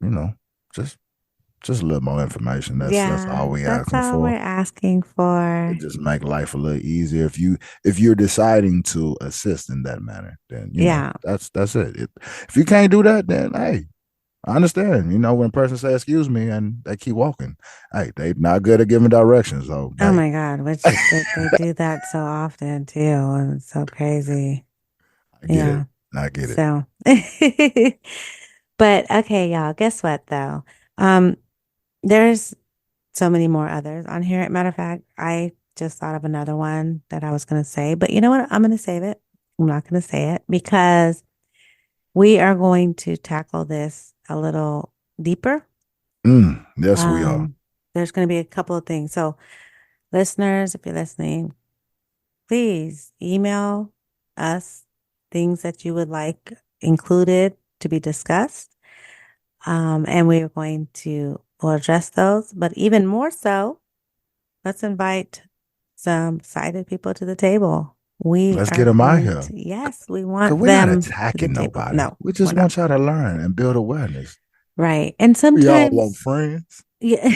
Speaker 3: just a little more information. That's all we
Speaker 5: that's
Speaker 3: asking
Speaker 5: all
Speaker 3: for.
Speaker 5: we're asking for.
Speaker 3: It just make life a little easier if you're deciding to assist in that manner. Then that's it. If you can't do that, then hey, I understand. When a person says excuse me and they keep walking, hey, they not good at giving directions. So
Speaker 5: Oh my God, they do that so often too, and it's so crazy.
Speaker 3: I get it. I get it.
Speaker 5: So, but okay, y'all. Guess what though? There's so many more others on here. Matter of fact, I just thought of another one that I was going to say, but you know what? I'm going to save it. I'm not going to say it because we are going to tackle this a little deeper.
Speaker 3: Yes, we are.
Speaker 5: There's going to be a couple of things. So, listeners, if you're listening, please email us things that you would like included to be discussed. And we are going to we'll address those, but even more so, let's invite some sighted people to the table.
Speaker 3: Let's get them out here.
Speaker 5: Yes, we want
Speaker 3: we're
Speaker 5: them
Speaker 3: not attacking nobody.
Speaker 5: No,
Speaker 3: we just want y'all to learn and build awareness.
Speaker 5: Right. And sometimes
Speaker 3: we all want friends.
Speaker 5: Yeah.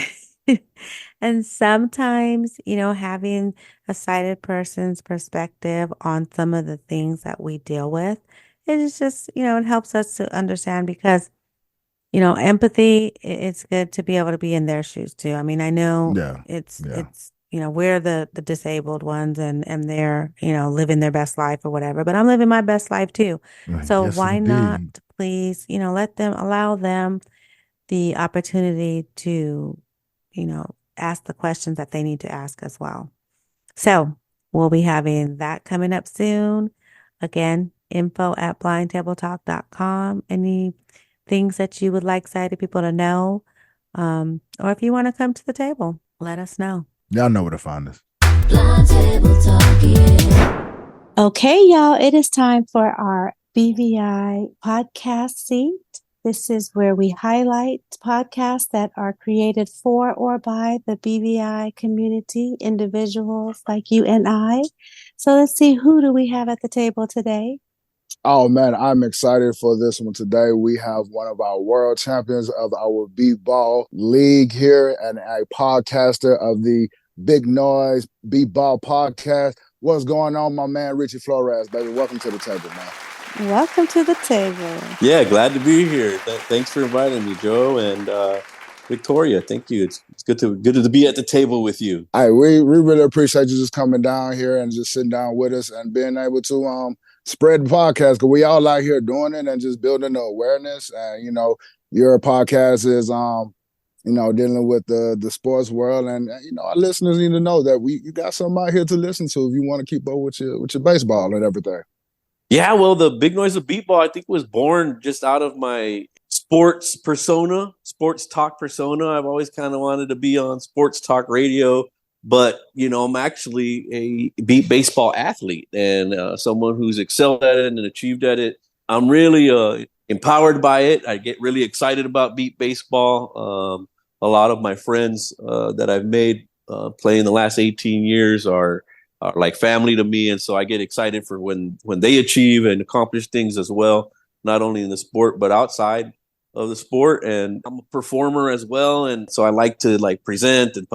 Speaker 5: And sometimes, having a sighted person's perspective on some of the things that we deal with, it is just, it helps us to understand because, empathy, it's good to be able to be in their shoes too. I mean, I know it's, we're the disabled ones and they're, living their best life or whatever, but I'm living my best life too. So
Speaker 3: yes,
Speaker 5: why
Speaker 3: indeed.
Speaker 5: not please, allow them the opportunity to, ask the questions that they need to ask as well. So we'll be having that coming up soon. Again, info@blindtabletalk.com. Any things that you would like sighted people to know, or if you want to come to the table, let us know.
Speaker 3: Y'all know where to find us.
Speaker 4: Blind Table Talk, yeah.
Speaker 2: Okay, y'all, it is time for our BVI podcast seat.
Speaker 5: This is where we highlight podcasts that are created for or by the BVI community, individuals like you and I. So let's see, who do we have at the table today?
Speaker 6: Oh man, I'm excited for this one today. We have one of our world champions of our beat ball league here and a podcaster of the Big Noise Beat Ball podcast. What's going on, my man, Richie Flores, baby? Welcome to the table, man.
Speaker 5: Welcome to the table.
Speaker 1: Yeah, glad to be here. Thanks for inviting me, Joe and Victoria. Thank you. It's good to be at the table with you.
Speaker 6: All right, we really appreciate you just coming down here and just sitting down with us and being able to spread the podcast, because we all out here doing it and just building the awareness. And your podcast is dealing with the sports world, and our listeners need to know that you got something out here to listen to if you want to keep up with your baseball and everything.
Speaker 1: Yeah, well, the Big Noise of Beat Ball, I think, was born just out of my sports talk persona. I've always kind of wanted to be on sports talk radio, but, I'm actually a beat baseball athlete and someone who's excelled at it and achieved at it. I'm really empowered by it. I get really excited about beat baseball. A lot of my friends that I've made playing the last 18 years are like family to me. And so I get excited for when they achieve and accomplish things as well, not only in the sport, but outside of the sport. And I'm a performer as well. And so I like to present and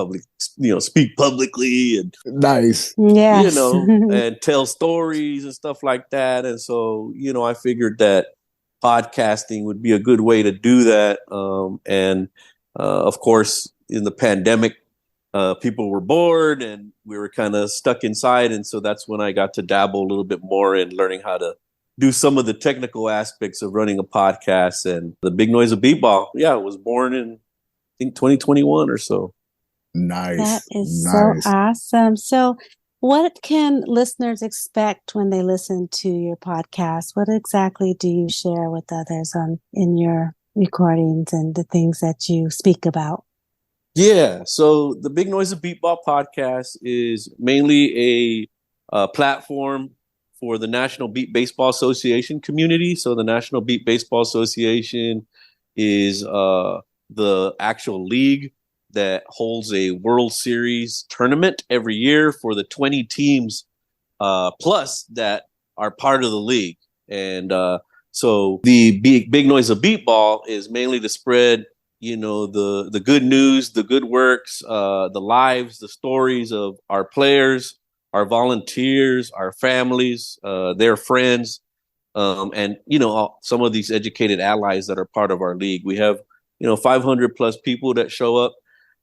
Speaker 1: speak publicly and
Speaker 6: nice.
Speaker 5: Yes.
Speaker 1: and tell stories and stuff like that. And so, I figured that podcasting would be a good way to do that. Of course, in the pandemic, people were bored and we were kind of stuck inside. And so that's when I got to dabble a little bit more in learning how to do some of the technical aspects of running a podcast. And the Big Noise of Beat Ball, it was born in, I think, 2021 or so.
Speaker 6: Nice.
Speaker 5: That is so awesome. So what can listeners expect when they listen to your podcast? What exactly do you share with others in your recordings and the things that you speak about?
Speaker 1: Yeah, so the Big Noise of Beat Ball podcast is mainly a platform for the National Beat Baseball Association community. So the National Beat Baseball Association is the actual league that holds a World Series tournament every year for the 20 teams plus that are part of the league. And so the Big Noise of Beat Ball is mainly to spread the good news, the good works, the lives, the stories of our players, our volunteers, our families, their friends, and some of these educated allies that are part of our league. We have 500 plus people that show up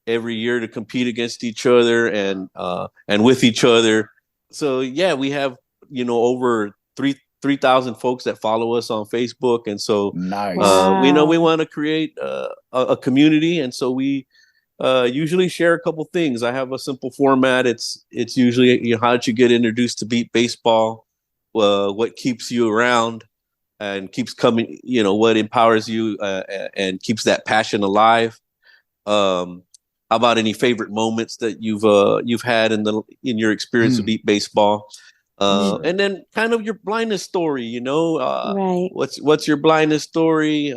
Speaker 1: every year to compete against each other and with each other. So yeah, we have over 3,000 folks that follow us on Facebook. And so
Speaker 6: nice.
Speaker 1: We want to create a community. And so we usually share a couple things. I have a simple format. It's usually, how did you get introduced to beat baseball? What keeps you around and keeps coming, what empowers you and keeps that passion alive? How about any favorite moments that you've had in your experience of beat baseball? And then kind of your blindness story,
Speaker 5: right.
Speaker 1: What's your blindness story?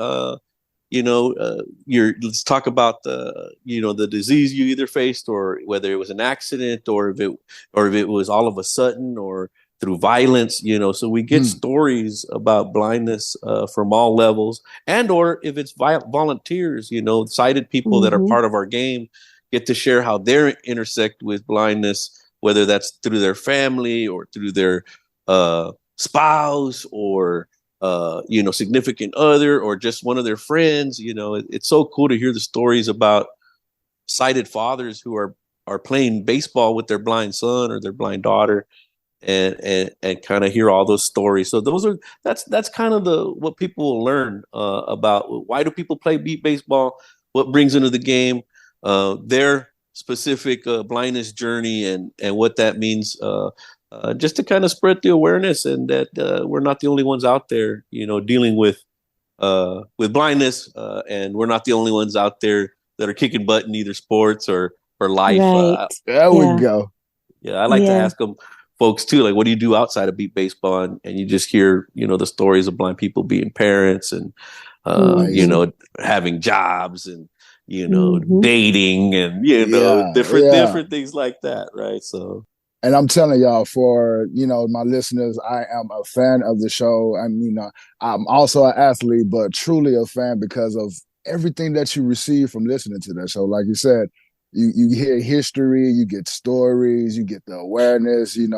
Speaker 1: Let's talk about the disease you either faced or whether it was an accident or if it was all of a sudden or through violence, so we get stories about blindness from all levels, and or if it's volunteers, sighted people that are part of our game get to share how they intersect with blindness, whether that's through their family or through their spouse or, significant other or just one of their friends. It's so cool to hear the stories about sighted fathers who are playing baseball with their blind son or their blind daughter and kind of hear all those stories. So that's kind of what people will learn about why do people play beat baseball, what brings into the game, their specific blindness journey and what that means, just to kind of spread the awareness and that we're not the only ones out there, dealing with blindness, and we're not the only ones out there that are kicking butt in either sports or life.
Speaker 5: Right.
Speaker 6: There we go.
Speaker 1: Yeah, I like to ask them folks too, like, what do you do outside of beat baseball? And you just hear, the stories of blind people being parents and you know, having jobs and, you know,
Speaker 5: Mhm.
Speaker 1: dating and, you know,
Speaker 6: Yeah,
Speaker 1: different things like that. Right. So,
Speaker 6: and I'm telling y'all, for my listeners, I am a fan of the show. And I'm also an athlete, but truly a fan because of everything that you receive from listening to that show. Like you said, you hear history, you get stories, you get the awareness. You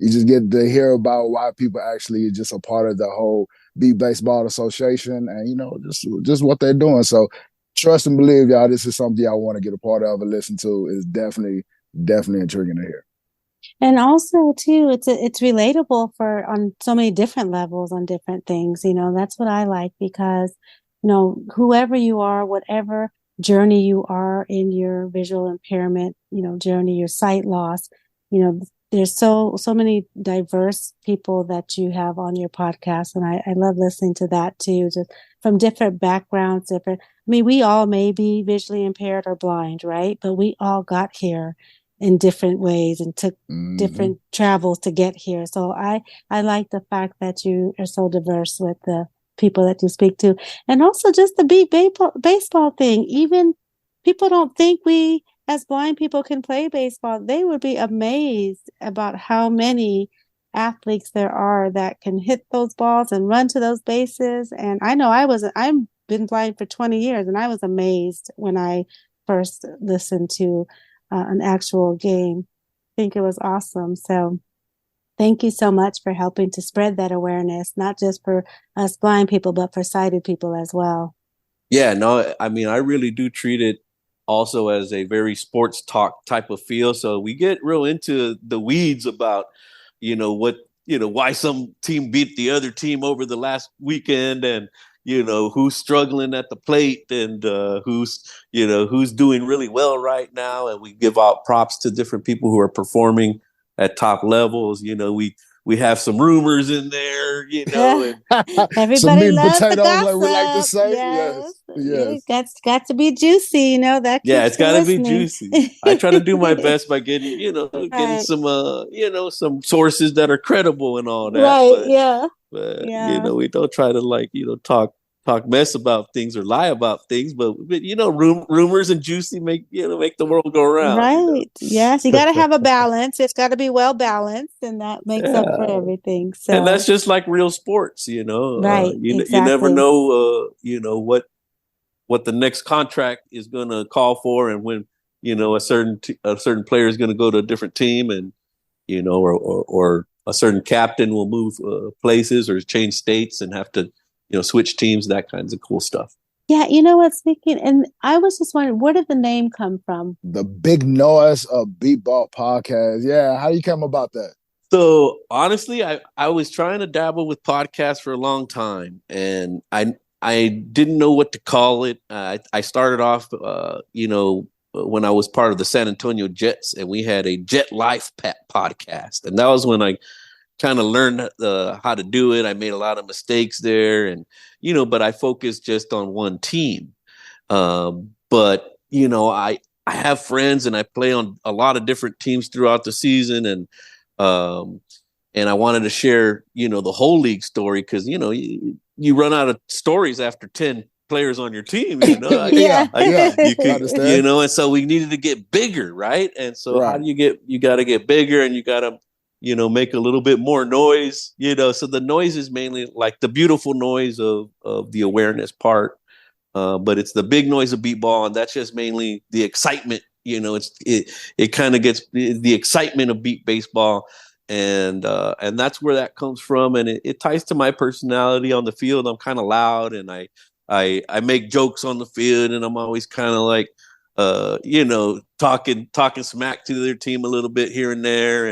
Speaker 6: just get to hear about why people actually are just a part of the whole Beat Baseball Association, and just what they're doing. So trust and believe, y'all, this is something y'all want to get a part of and listen to. Is definitely intriguing to hear.
Speaker 5: And also too, it's relatable on so many different levels on different things. That's what I like because, whoever you are, whatever journey you are in your visual impairment, journey, your sight loss, there's so many diverse people that you have on your podcast. And I love listening to that too, just from different backgrounds, we all may be visually impaired or blind, right? But we all got here in different ways and took different travels to get here. So I like the fact that you are so diverse with the people that you speak to. And also just the Beat baseball thing. Even people don't think we as blind people can play baseball. They would be amazed about how many athletes there are that can hit those balls and run to those bases. And I know I've been blind for 20 years, and I was amazed when I first listened to an actual game. I think it was awesome. So thank you so much for helping to spread that awareness, not just for us blind people, but for sighted people as well.
Speaker 1: Yeah, no, I really do treat it also as a very sports talk type of feel. So we get real into the weeds about, why some team beat the other team over the last weekend, and who's struggling at the plate, and who's doing really well right now. And we give out props to different people who are performing at top levels. We have some rumors in there, and
Speaker 5: Everybody loves the
Speaker 6: potatoes,
Speaker 5: gossip.
Speaker 6: like we like to say.
Speaker 5: Yes.
Speaker 6: Yes.
Speaker 5: It's got to be juicy, that
Speaker 1: yeah,
Speaker 5: keeps
Speaker 1: it's got to be
Speaker 5: listening.
Speaker 1: juicy. I try to do my best by getting, getting
Speaker 5: Right.
Speaker 1: some, some sources that are credible and all that.
Speaker 5: Right.
Speaker 1: But
Speaker 5: Yeah.
Speaker 1: we don't try to talk mess about things or lie about things. But rumors and juicy make the world go around.
Speaker 5: Right. Yes. You got to have a balance. It's got to be well balanced, and that makes up for everything. So,
Speaker 1: and that's just like real sports,
Speaker 5: Right.
Speaker 1: You
Speaker 5: Exactly.
Speaker 1: never know, what the next contract is going to call for, and when a certain player is going to go to a different team, and or a certain captain will move places or change states and have to switch teams, that kinds of cool stuff.
Speaker 5: Yeah, you know what, speaking, and I was just wondering, where did the name come from?
Speaker 6: The Big Noise of Beat Ball Podcast. Yeah, how you come about that?
Speaker 1: So honestly, I was trying to dabble with podcasts for a long time, and I didn't know what to call it. I started off, when I was part of the San Antonio Jets, and we had a Jet Life podcast, and that was when I kind of learned how to do it. I made a lot of mistakes there, and but I focused just on one team. But I have friends, and I play on a lot of different teams throughout the season, and I wanted to share the whole league story, because you run out of stories after 10 players on your team,
Speaker 5: Yeah.
Speaker 1: you could,
Speaker 6: understand.
Speaker 1: and so we needed to get bigger, right? And so
Speaker 6: Right.
Speaker 1: how do you got to get bigger, and you got to make a little bit more noise, so the noise is mainly like the beautiful noise of the awareness part, but it's the big noise of beat ball, and that's just mainly the excitement. It kind of gets the excitement of beat baseball, and that's where that comes from, and it ties to my personality on the field. I'm kind of loud, and I make jokes on the field, and I'm always kind of like talking smack to their team a little bit here and there,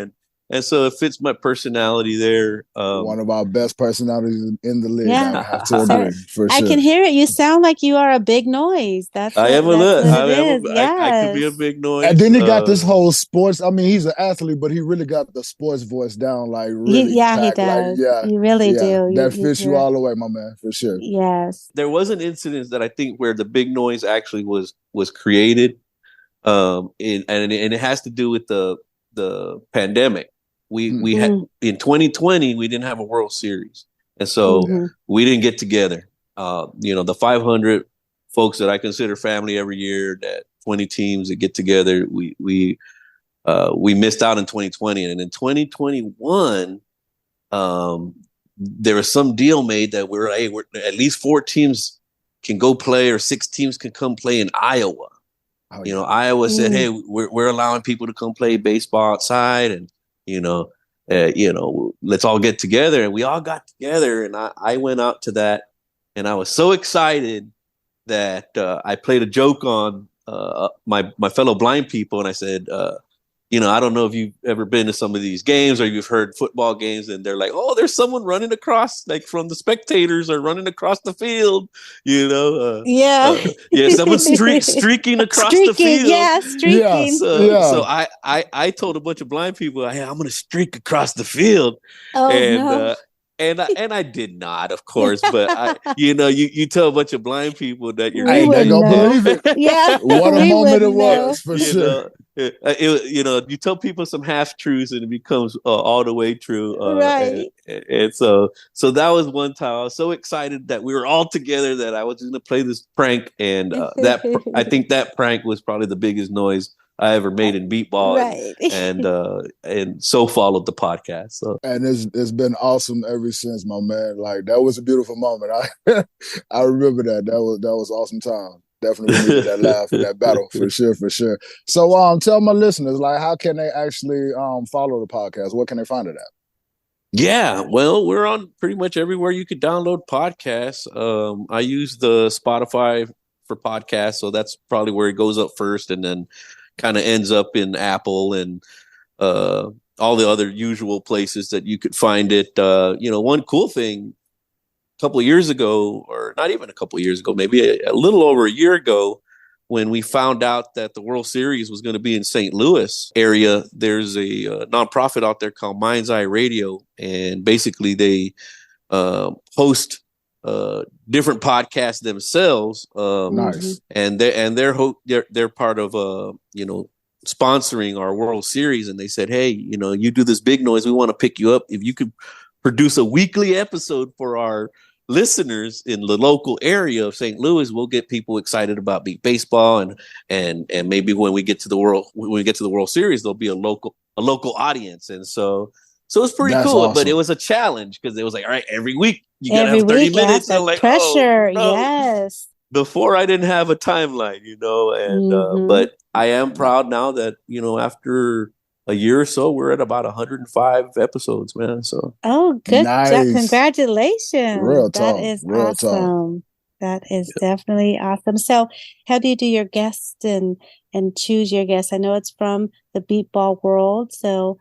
Speaker 1: and so it fits my personality there.
Speaker 6: One of our best personalities in the league.
Speaker 5: Yeah.
Speaker 6: I have to agree, for
Speaker 5: I
Speaker 6: sure.
Speaker 5: can hear it. You sound like you are a big noise.
Speaker 1: I am a
Speaker 5: that's
Speaker 1: little.
Speaker 5: what it is.
Speaker 1: I could be a
Speaker 5: Yes.
Speaker 1: big noise.
Speaker 6: And then he got this whole sports. I mean, he's an athlete, but he really got the sports voice down, like really.
Speaker 5: He
Speaker 6: packed.
Speaker 5: does.
Speaker 6: Like,
Speaker 5: You really do.
Speaker 6: That fits you
Speaker 5: do.
Speaker 6: all the way, my man, for sure.
Speaker 5: Yes.
Speaker 1: There was an incident that I think where the big noise actually was created, and it has to do with the pandemic. We had in 2020 we didn't have a World Series, and so we didn't get together. the 500 folks that I consider family every year, that 20 teams that get together, we missed out in 2020, and in 2021, there was some deal made that we're at least 4 teams can go play, or 6 teams can come play in Iowa.
Speaker 6: Oh, yeah.
Speaker 1: Iowa said, "Hey, we're allowing people to come play baseball outside, and let's all get together." And we all got together, and I went out to that, and I was so excited that I played a joke on my fellow blind people, and I said, I don't know if you've ever been to some of these games, or you've heard football games, and they're like, "Oh, there's someone running across, like from the spectators are running across the field," someone streaking across the field.
Speaker 2: Yeah, streaking.
Speaker 1: So I told a bunch of blind people, "Hey, I'm going to streak across the field," and I did not, of course, but you tell a bunch of blind people that you're.
Speaker 6: Hey, they gonna believe it.
Speaker 2: Yeah,
Speaker 6: what a moment it was for sure.
Speaker 1: You tell people some half truths and it becomes all the way true.
Speaker 2: Right.
Speaker 1: And so that was one time I was so excited that we were all together that I was going to play this prank, and I think that prank was probably the biggest noise I ever made in beatball,
Speaker 2: right.
Speaker 1: and so followed the podcast. So,
Speaker 6: and it's been awesome ever since, my man. Like, that was a beautiful moment. I remember that. That was awesome time. Definitely needed that laugh and that battle for sure. So tell my listeners, like, how can they actually follow the podcast? What can they find it at?
Speaker 1: Yeah, well, we're on pretty much everywhere you could download podcasts. I use the Spotify for podcasts, so that's probably where it goes up first, and then kind of ends up in Apple and all the other usual places that you could find it. One cool thing, a couple of years ago, or not even a couple of years ago, maybe a little over a year ago, when we found out that the World Series was going to be in St. Louis area, there's a nonprofit out there called Mind's Eye Radio, and basically they host different podcasts themselves.
Speaker 6: Nice.
Speaker 1: And they're part of sponsoring our World Series, and they said, "Hey, you do this big noise, we want to pick you up. If you could produce a weekly episode for our listeners in the local area of St. Louis, we'll get people excited about baseball, and maybe when we get to the World Series, there'll be a local audience." And so it's pretty cool.
Speaker 6: Awesome.
Speaker 1: But it was a challenge because it was like, all right, every week you gotta have 30 minutes.
Speaker 2: And
Speaker 1: like,
Speaker 2: pressure,
Speaker 1: oh, no.
Speaker 2: Yes.
Speaker 1: Before I didn't have a timeline, and but I am proud now that after a year or so, we're at about 105 episodes, man. So
Speaker 2: good
Speaker 6: nice.
Speaker 2: job. Congratulations.
Speaker 6: Real talk.
Speaker 2: That is
Speaker 6: Real
Speaker 2: awesome. That is definitely awesome. So how do you do your guests and choose your guests? I know it's from the beatball world. So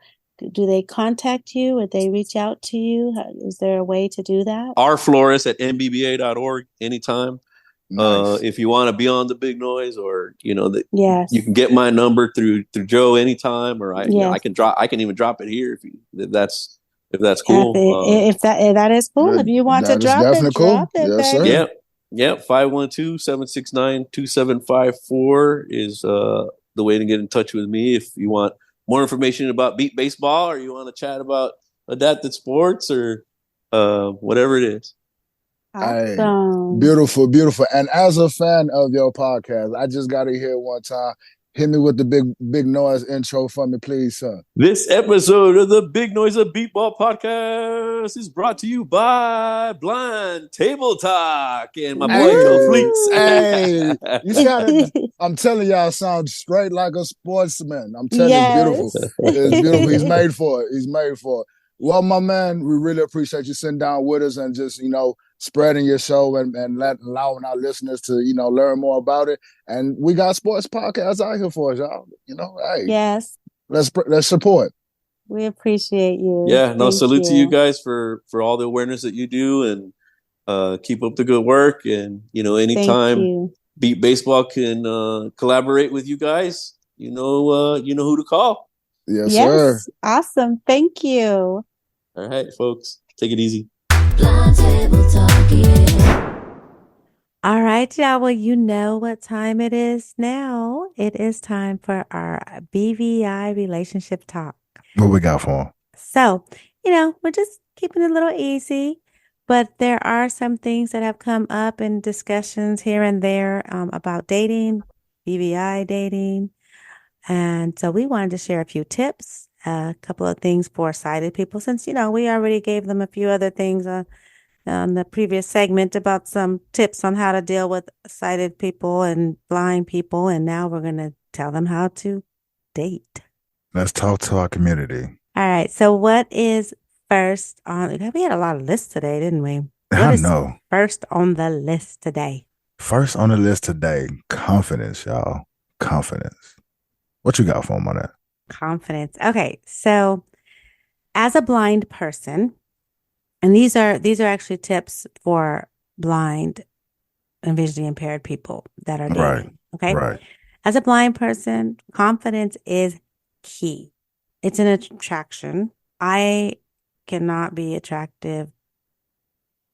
Speaker 2: do they contact you, or they reach out to you? Is there a way to do that?
Speaker 1: rflores at mbba.org anytime.
Speaker 6: Nice.
Speaker 1: If you want to be on the big noise, or
Speaker 2: Yes.
Speaker 1: you can get my number through Joe anytime, or I can even drop it here if that's cool.
Speaker 2: If that is cool. If you want to drop it, drop it.
Speaker 6: Yes,
Speaker 2: baby.
Speaker 6: sir.
Speaker 1: Yeah. 512-769-2754 is the way to get in touch with me if you want more information about beat baseball, or you want to chat about adapted sports, or whatever it is.
Speaker 2: Awesome.
Speaker 6: Beautiful. And as a fan of your podcast, I just got to hear one time. Hit me with the big noise intro for me, please, son.
Speaker 1: This episode of the Big Noise of Beatball podcast is brought to you by Blind Table Talk and my boy Joe Fleets.
Speaker 6: Hey, you sound, I'm telling y'all, sound straight like a sportsman. I'm telling you, beautiful. It's beautiful. He's made for it. Well, my man, we really appreciate you sitting down with us and just, spreading your show and allowing our listeners to, learn more about it. And we got sports podcasts out here for us, y'all. Hey.
Speaker 2: Yes.
Speaker 6: Let's support.
Speaker 2: We appreciate you.
Speaker 1: Yeah, salute to you guys for all the awareness that you do, and keep up the good work. And, anytime Beat Baseball can collaborate with you guys, you know who to call.
Speaker 6: Yes, sir.
Speaker 2: Awesome. Thank you.
Speaker 1: All right, folks, take it easy.
Speaker 4: Blind Table Talk, yeah.
Speaker 5: All right, y'all. Well, you know what time it is now. It is time for our BVI relationship talk.
Speaker 3: What we got for him?
Speaker 5: So, we're just keeping it a little easy. But there are some things that have come up in discussions here and there about dating, BVI dating. And so we wanted to share a few tips, a couple of things for sighted people, since, we already gave them a few other things on the previous segment about some tips on how to deal with sighted people and blind people. And now we're going to tell them how to date.
Speaker 3: Let's talk to our community.
Speaker 5: All right. So what is first on? We had a lot of lists today, didn't we? What
Speaker 3: I
Speaker 5: is
Speaker 3: know.
Speaker 5: first on the list today?
Speaker 3: First on the list today, confidence, y'all. Confidence. What you got for them on that?
Speaker 5: Confidence. Okay. So as a blind person, and these are actually tips for blind and visually impaired people that are dating.
Speaker 3: Right.
Speaker 5: Okay.
Speaker 3: Right.
Speaker 5: As a blind person, confidence is key. It's an attraction. I cannot be attracted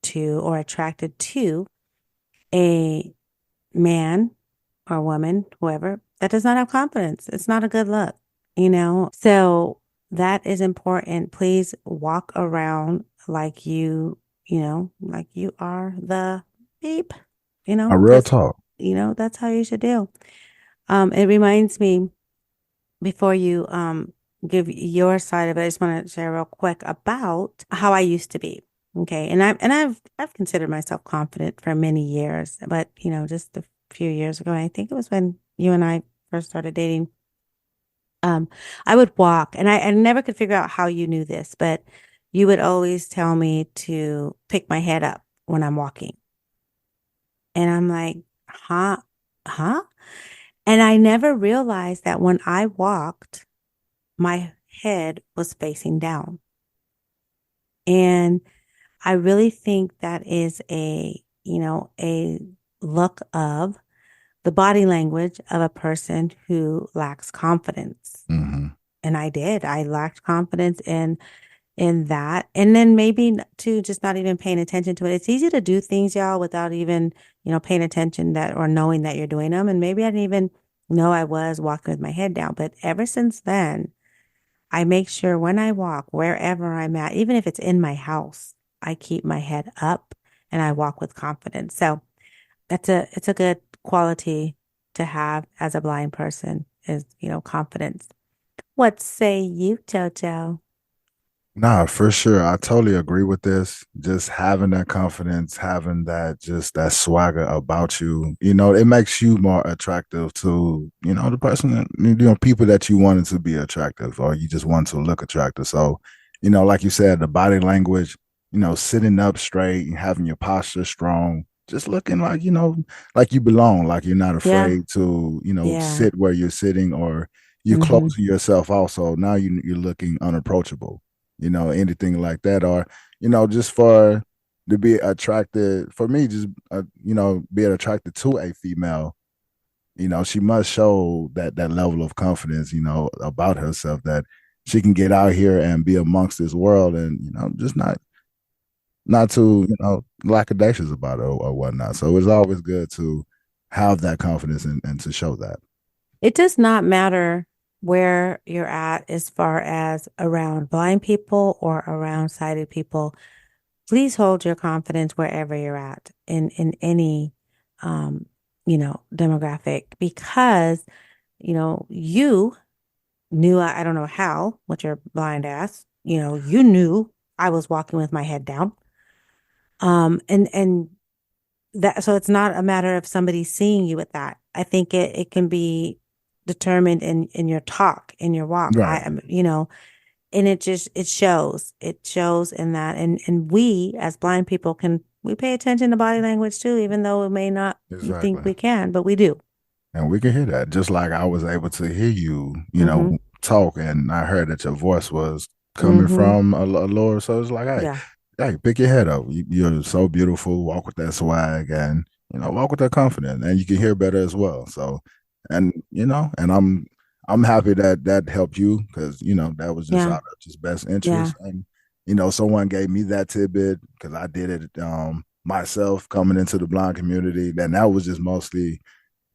Speaker 5: to a man or woman, whoever, that does not have confidence. It's not a good look, So that is important. Please walk around like like you are the beep,
Speaker 3: A real talk.
Speaker 5: That's how you should do. It reminds me, before you give your side of it, I just want to share real quick about how I used to be. Okay. And I've considered myself confident for many years, but just a few years ago, I think it was when you and I first started dating, I would walk, and I never could figure out how you knew this, but you would always tell me to pick my head up when I'm walking. And I'm like, huh? And I never realized that when I walked, my head was facing down. And I really think that is a look of the body language of a person who lacks confidence.
Speaker 3: Mm-hmm.
Speaker 5: And I lacked confidence in that. And then maybe too, just not even paying attention to it. It's easy to do things, y'all, without even, paying attention that or knowing that you're doing them. And maybe I didn't even know I was walking with my head down. But ever since then, I make sure when I walk, wherever I'm at, even if it's in my house, I keep my head up and I walk with confidence. So it's a good quality to have as a blind person is, confidence. What say you, JoJo?
Speaker 3: Nah, for sure. I totally agree with this. Just having that confidence, having that swagger about you, it makes you more attractive to, the person that, people that you wanted to be attractive or you just want to look attractive. So, like you said, the body language, sitting up straight, having your posture strong, just looking like, like you belong, like you're not afraid to, sit where you're sitting or you're close to yourself also. Now you're looking unapproachable. Anything like that, or, just to be attracted, for me, just, being attracted to a female, she must show that level of confidence, about herself that she can get out here and be amongst this world and, just not too, lackadaisious about it or whatnot. So it's always good to have that confidence and to show that.
Speaker 5: It does not matter where you're at as far as around blind people or around sighted people. Please hold your confidence wherever you're at in any demographic, because you knew, I don't know how, with your blind ass, you knew I was walking with my head down. And that, so it's not a matter of somebody seeing you with that. I think it can be determined in your talk, in your walk.
Speaker 3: Right.
Speaker 5: And it shows in that. And we as blind people we pay attention to body language too, even though we may not think we can, but we do.
Speaker 3: And we can hear that. Just like I was able to hear you, talk, and I heard that your voice was coming from a lower. So it's like, hey, pick your head up. You're so beautiful. Walk with that swag and, walk with that confidence, and you can hear better as well. So, and, and I'm happy that helped you because, that was just out of just best interest. Yeah. And, someone gave me that tidbit because I did it myself coming into the blind community. And that was just mostly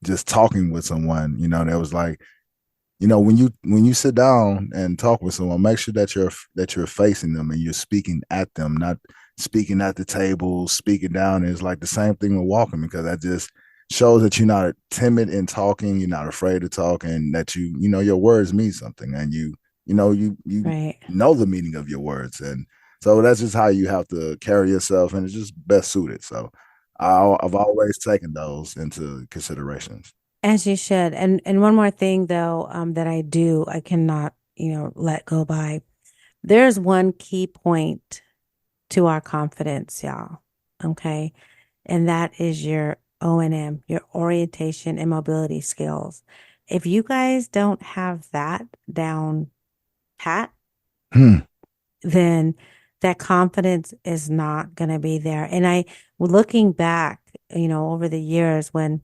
Speaker 3: just talking with someone, that was like, when you sit down and talk with someone, make sure that you're facing them and you're speaking at them, speaking at the table, speaking down is like the same thing with walking because that just shows that you're not timid in talking, you're not afraid to talk, and that you know your words mean something, and you
Speaker 5: Right.
Speaker 3: know the meaning of your words, and so that's just how you have to carry yourself, and it's just best suited. So I've always taken those into considerations.
Speaker 5: As you should. And one more thing though, that I cannot, let go by. There's one key point to our confidence, y'all. Okay. And that is your O&M, your orientation and mobility skills. If you guys don't have that down pat,
Speaker 3: Hmm.
Speaker 5: then that confidence is not going to be there. And looking back, over the years when,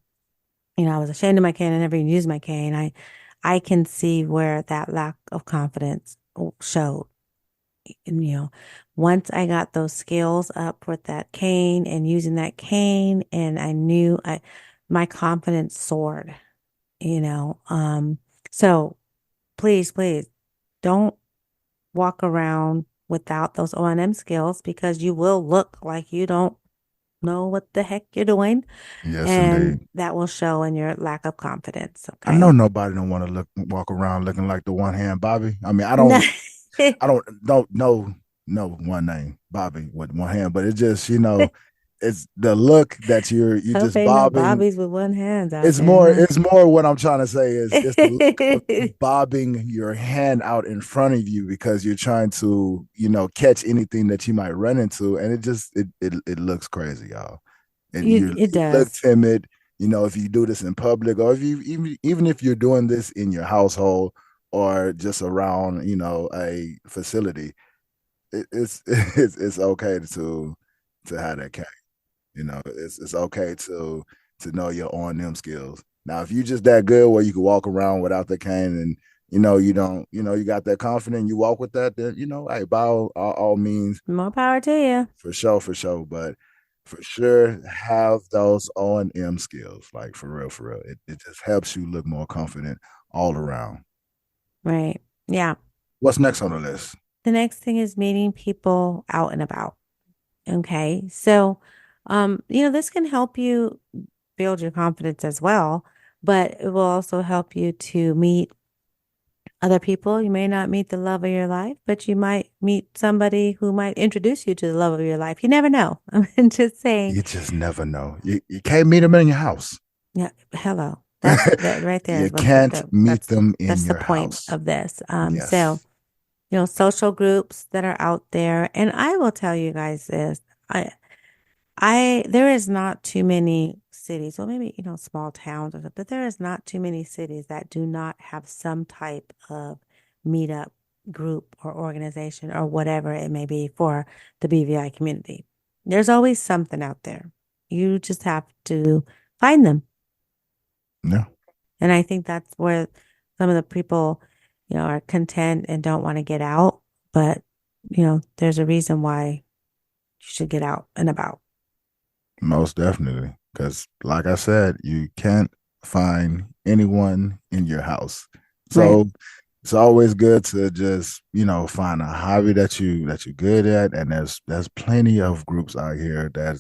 Speaker 5: I was ashamed of my cane, I never even used my cane. I can see where that lack of confidence showed. And, once I got those skills up with that cane and using that cane, and I knew my confidence soared, you know. So please don't walk around without those O&M skills because you will look like you don't know what the heck you're doing,
Speaker 3: Yes,
Speaker 5: and
Speaker 3: indeed.
Speaker 5: that will show in your lack of confidence.
Speaker 3: I know
Speaker 5: Okay.
Speaker 3: nobody don't want to walk around looking like the one hand Bobby. I mean,
Speaker 5: No.
Speaker 3: I don't know one name Bobby with one hand, but it's just it's the look that you
Speaker 5: Hope
Speaker 3: just
Speaker 5: ain't no
Speaker 3: bobbing.
Speaker 5: Bobbies with one hand out there
Speaker 3: It's more what I'm trying to say is it's the look of
Speaker 5: now.
Speaker 3: you bobbing your hand out in front of you because you're trying to catch anything that you might run into, and it looks crazy, y'all. And
Speaker 5: It
Speaker 3: you look
Speaker 5: does.
Speaker 3: timid. If you do this in public, or if you even if you're doing this in your household or just around a facility, it's okay to have that cane. It's okay to know your on them skills. Now, if you just that good where you can walk around without the cane and you don't, you got that confidence, you walk with that, then hey, by all means,
Speaker 5: More power to you.
Speaker 3: for sure. But for sure, have those on them skills, like for real, for real. It just helps you look more confident all around.
Speaker 5: Right. Yeah.
Speaker 3: What's next on the list?
Speaker 5: The next thing is meeting people out and about. Okay. So, this can help you build your confidence as well, but it will also help you to meet other people. You may not meet the love of your life, but you might meet somebody who might introduce you to the love of your life. You never know. I'm just saying.
Speaker 3: You just never know. You can't meet them in your house.
Speaker 5: Yeah. Hello. That right there
Speaker 3: You
Speaker 5: is what
Speaker 3: can't meet them in
Speaker 5: that's the
Speaker 3: your
Speaker 5: point
Speaker 3: house.
Speaker 5: of this. So,
Speaker 3: Yes.
Speaker 5: social groups that are out there. And I will tell you guys this. There is not too many cities, or maybe, small towns or something, but there is not too many cities that do not have some type of meetup group or organization or whatever it may be for the BVI community. There's always something out there. You just have to find them.
Speaker 3: Yeah.
Speaker 5: And I think that's where some of the people, are content and don't want to get out. But, there's a reason why you should get out and about.
Speaker 3: Most definitely. Because, like I said, you can't find anyone in your house.
Speaker 5: Right.
Speaker 3: So it's always good to just, find a hobby that you're good at. And there's plenty of groups out here that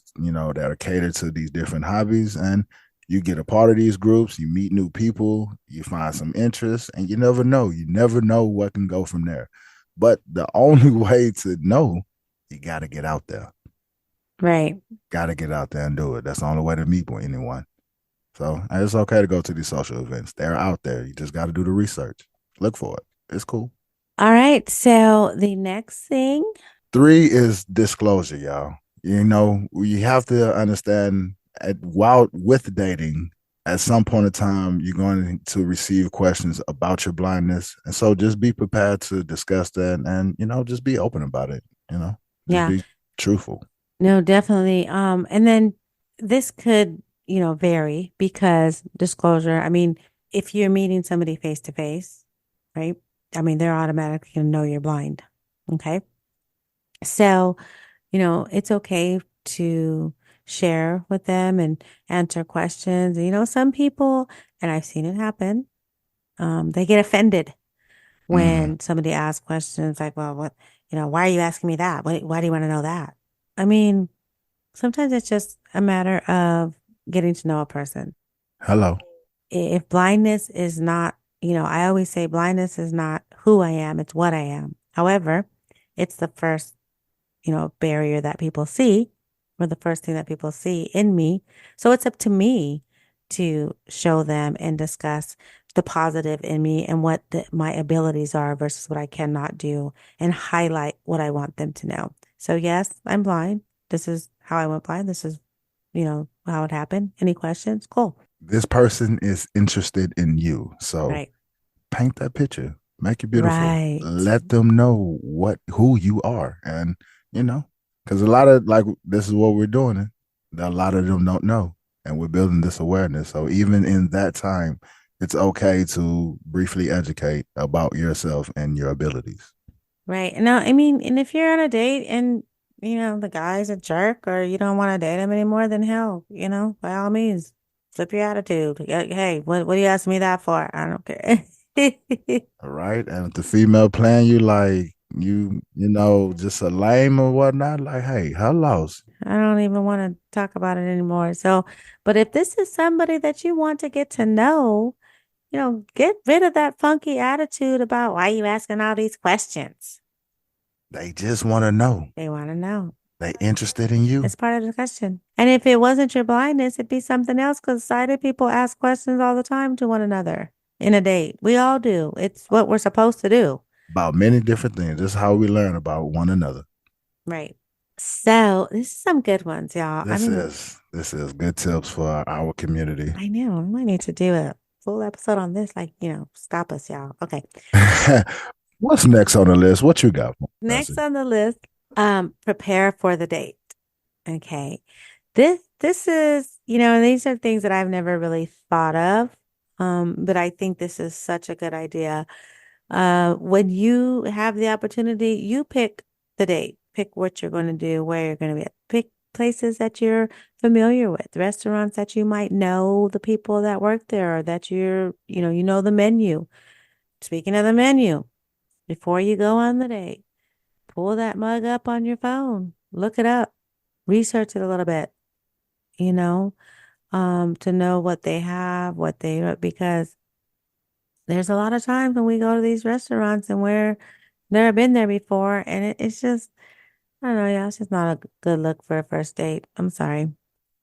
Speaker 3: are catered to these different hobbies. And you get a part of these groups, you meet new people, you find some interest, and you never know. You never know what can go from there. But the only way to know, you got to get out there.
Speaker 5: Right.
Speaker 3: Got to get out there and do it. That's the only way to meet anyone. So it's okay to go to these social events. They're out there. You just got to do the research. Look for it. It's cool.
Speaker 5: All right. So the next thing.
Speaker 3: 3 is disclosure, y'all. You have to understand while with dating, at some point in time, you're going to receive questions about your blindness. And so just be prepared to discuss that and, just be open about it, just
Speaker 5: Yeah.
Speaker 3: be truthful.
Speaker 5: No, definitely. And then this could, vary because disclosure, I mean, if you're meeting somebody face to face, right? I mean, they're automatically going to know you're blind. Okay. So, it's okay to share with them and answer questions. Some people, and I've seen it happen, they get offended when somebody asks questions like, well, what, why are you asking me that? Why do you want to know that? I mean, sometimes it's just a matter of getting to know a person.
Speaker 3: Hello.
Speaker 5: If blindness is not, I always say blindness is not who I am, it's what I am. However, it's the first, barrier that people see, or the first thing that people see in me. So it's up to me to show them and discuss the positive in me and what my abilities are versus what I cannot do, and highlight what I want them to know. So yes, I'm blind. This is how I went blind. This is, how it happened. Any questions? Cool.
Speaker 3: This person is interested in you. So
Speaker 5: Right.
Speaker 3: paint that picture. Make it beautiful.
Speaker 5: Right.
Speaker 3: Let them know who you are. And, because a lot of this is what we're doing. A lot of them don't know. And we're building this awareness. So even in that time, it's okay to briefly educate about yourself and your abilities.
Speaker 5: Right. Now, I mean, and if you're on a date and, the guy's a jerk or you don't want to date him anymore, then hell, by all means, flip your attitude. Hey, what do you ask me that for? I don't care.
Speaker 3: All right. And if the female playing you like just a lame or whatnot, like, hey, hello.
Speaker 5: I don't even want to talk about it anymore. So, but if this is somebody that you want to get to know, get rid of that funky attitude about why you asking all these questions.
Speaker 3: They just want to know.
Speaker 5: They want to know.
Speaker 3: They interested in you.
Speaker 5: It's part of the question. And if it wasn't your blindness, it'd be something else, because sighted people ask questions all the time to one another in a date. We all do. It's what we're supposed to do.
Speaker 3: About many different things. This is how we learn about one another.
Speaker 5: Right. So this is some good ones, y'all.
Speaker 3: This is good tips for our community.
Speaker 5: I know. I might need to do a full episode on this. Stop us, y'all. Okay.
Speaker 3: What's next on the list? What you got?
Speaker 5: Next on the list, prepare for the date. Okay. This is, these are things that I've never really thought of. But I think this is such a good idea. When you have the opportunity, you pick the date, pick what you're going to do, where you're going to be at, pick places that you're familiar with, restaurants that you might know the people that work there, or that you know the menu. Speaking of the menu, before you go on the date, pull that mug up on your phone, look it up, research it a little bit, to know what they have, because there's a lot of times when we go to these restaurants and we're never been there before, and it's just, I don't know, yeah, it's just not a good look for a first date. I'm sorry.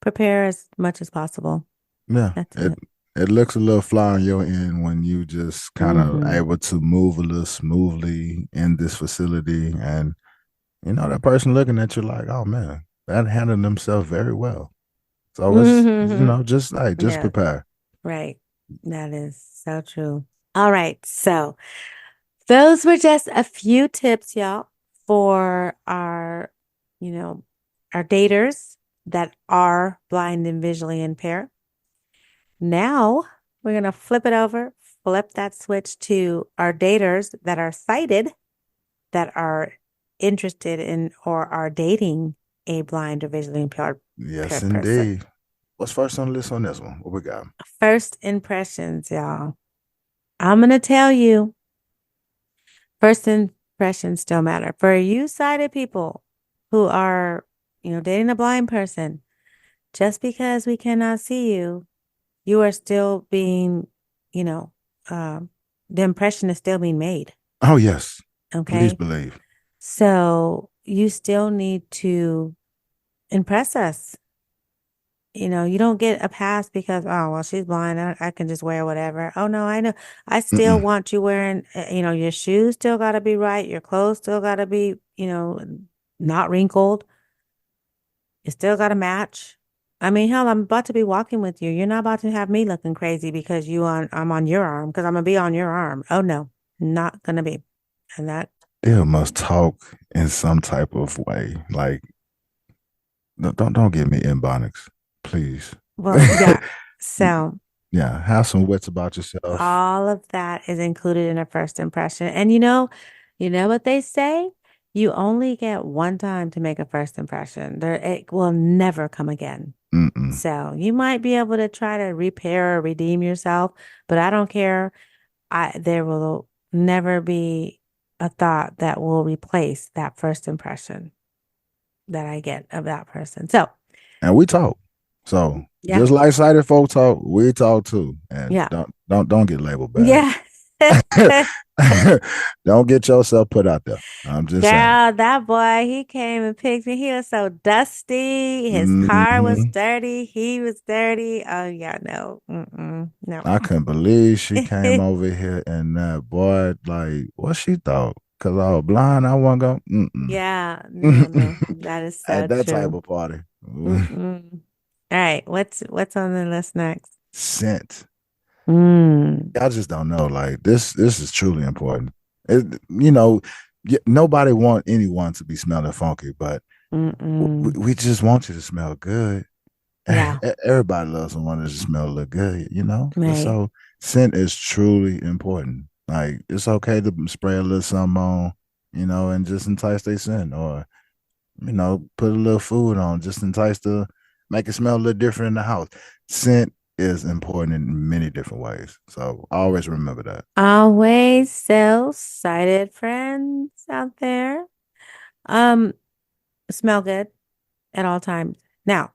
Speaker 5: Prepare as much as possible.
Speaker 3: Yeah,
Speaker 5: That's it.
Speaker 3: It looks a little fly on your end when you just kind of able to move a little smoothly in this facility, and that person looking at you like, oh man, that handled themselves very well. So it's just
Speaker 5: Yeah.
Speaker 3: prepare.
Speaker 5: Right. That is so true. All right. So those were just a few tips, y'all, for our daters that are blind and visually impaired. Now we're going to flip that switch to our daters that are sighted, that are interested in or are dating a blind or visually impaired
Speaker 3: Yes,
Speaker 5: person.
Speaker 3: indeed. What's first on the list on this one? What we got?
Speaker 5: First impressions, y'all. I'm going to tell you, first impressions still matter. For you sighted people who are, dating a blind person, just because we cannot see you, you are still being, the impression is still being made.
Speaker 3: Oh, yes.
Speaker 5: Okay.
Speaker 3: Please believe.
Speaker 5: So you still need to impress us. You don't get a pass because, oh, well, she's blind. I can just wear whatever. Oh, no, I know. I still want you wearing, your shoes still got to be right. Your clothes still got to be, not wrinkled. You still got to match. I mean, hell, I'm about to be walking with you. You're not about to have me looking crazy because I'm on your arm, because I'm going to be on your arm. Oh, no, not going to be. And that.
Speaker 3: They must talk in some type of way. Like, don't give me ebonics, please.
Speaker 5: Well, yeah. So.
Speaker 3: Yeah, have some wits about yourself.
Speaker 5: All of that is included in a first impression. And you know what they say? You only get one time to make a first impression. It will never come again. So you might be able to try to repair or redeem yourself, but I don't care. There will never be a thought that will replace that first impression. that I get of that person. So,
Speaker 3: And we talk. So
Speaker 5: yeah.
Speaker 3: just like sighted folk talk, we talk too. And
Speaker 5: Yeah.
Speaker 3: don't get labeled bad.
Speaker 5: Yeah.
Speaker 3: Don't get yourself put out there. I'm just saying.
Speaker 5: Girl, that boy, he came and picked me. He was so dusty. His car was
Speaker 3: Mhm.
Speaker 5: dirty. He was dirty. Oh, yeah, no. No.
Speaker 3: I couldn't believe she came over here and that boy, like, what she thought? Because I was blind, I wasn't going.
Speaker 5: Yeah, no. That is so
Speaker 3: At that type
Speaker 5: true.
Speaker 3: of party.
Speaker 5: Mm-mm. All right, what's on the list next?
Speaker 3: Scent.
Speaker 5: Mm.
Speaker 3: I just don't know. Like this is truly important. Nobody want anyone to be smelling funky, but
Speaker 5: Mm-mm.
Speaker 3: we just want you to smell good.
Speaker 5: Yeah.
Speaker 3: Everybody loves someone to smell look good, And
Speaker 5: Right.
Speaker 3: so scent is truly important. Like it's okay to spray a little something on, and just entice they scent, or put a little food on, just entice to make it smell a little different in the house. Scent is important in many different ways. So always remember that.
Speaker 5: Always so sighted friends out there. Smell good at all times. Now,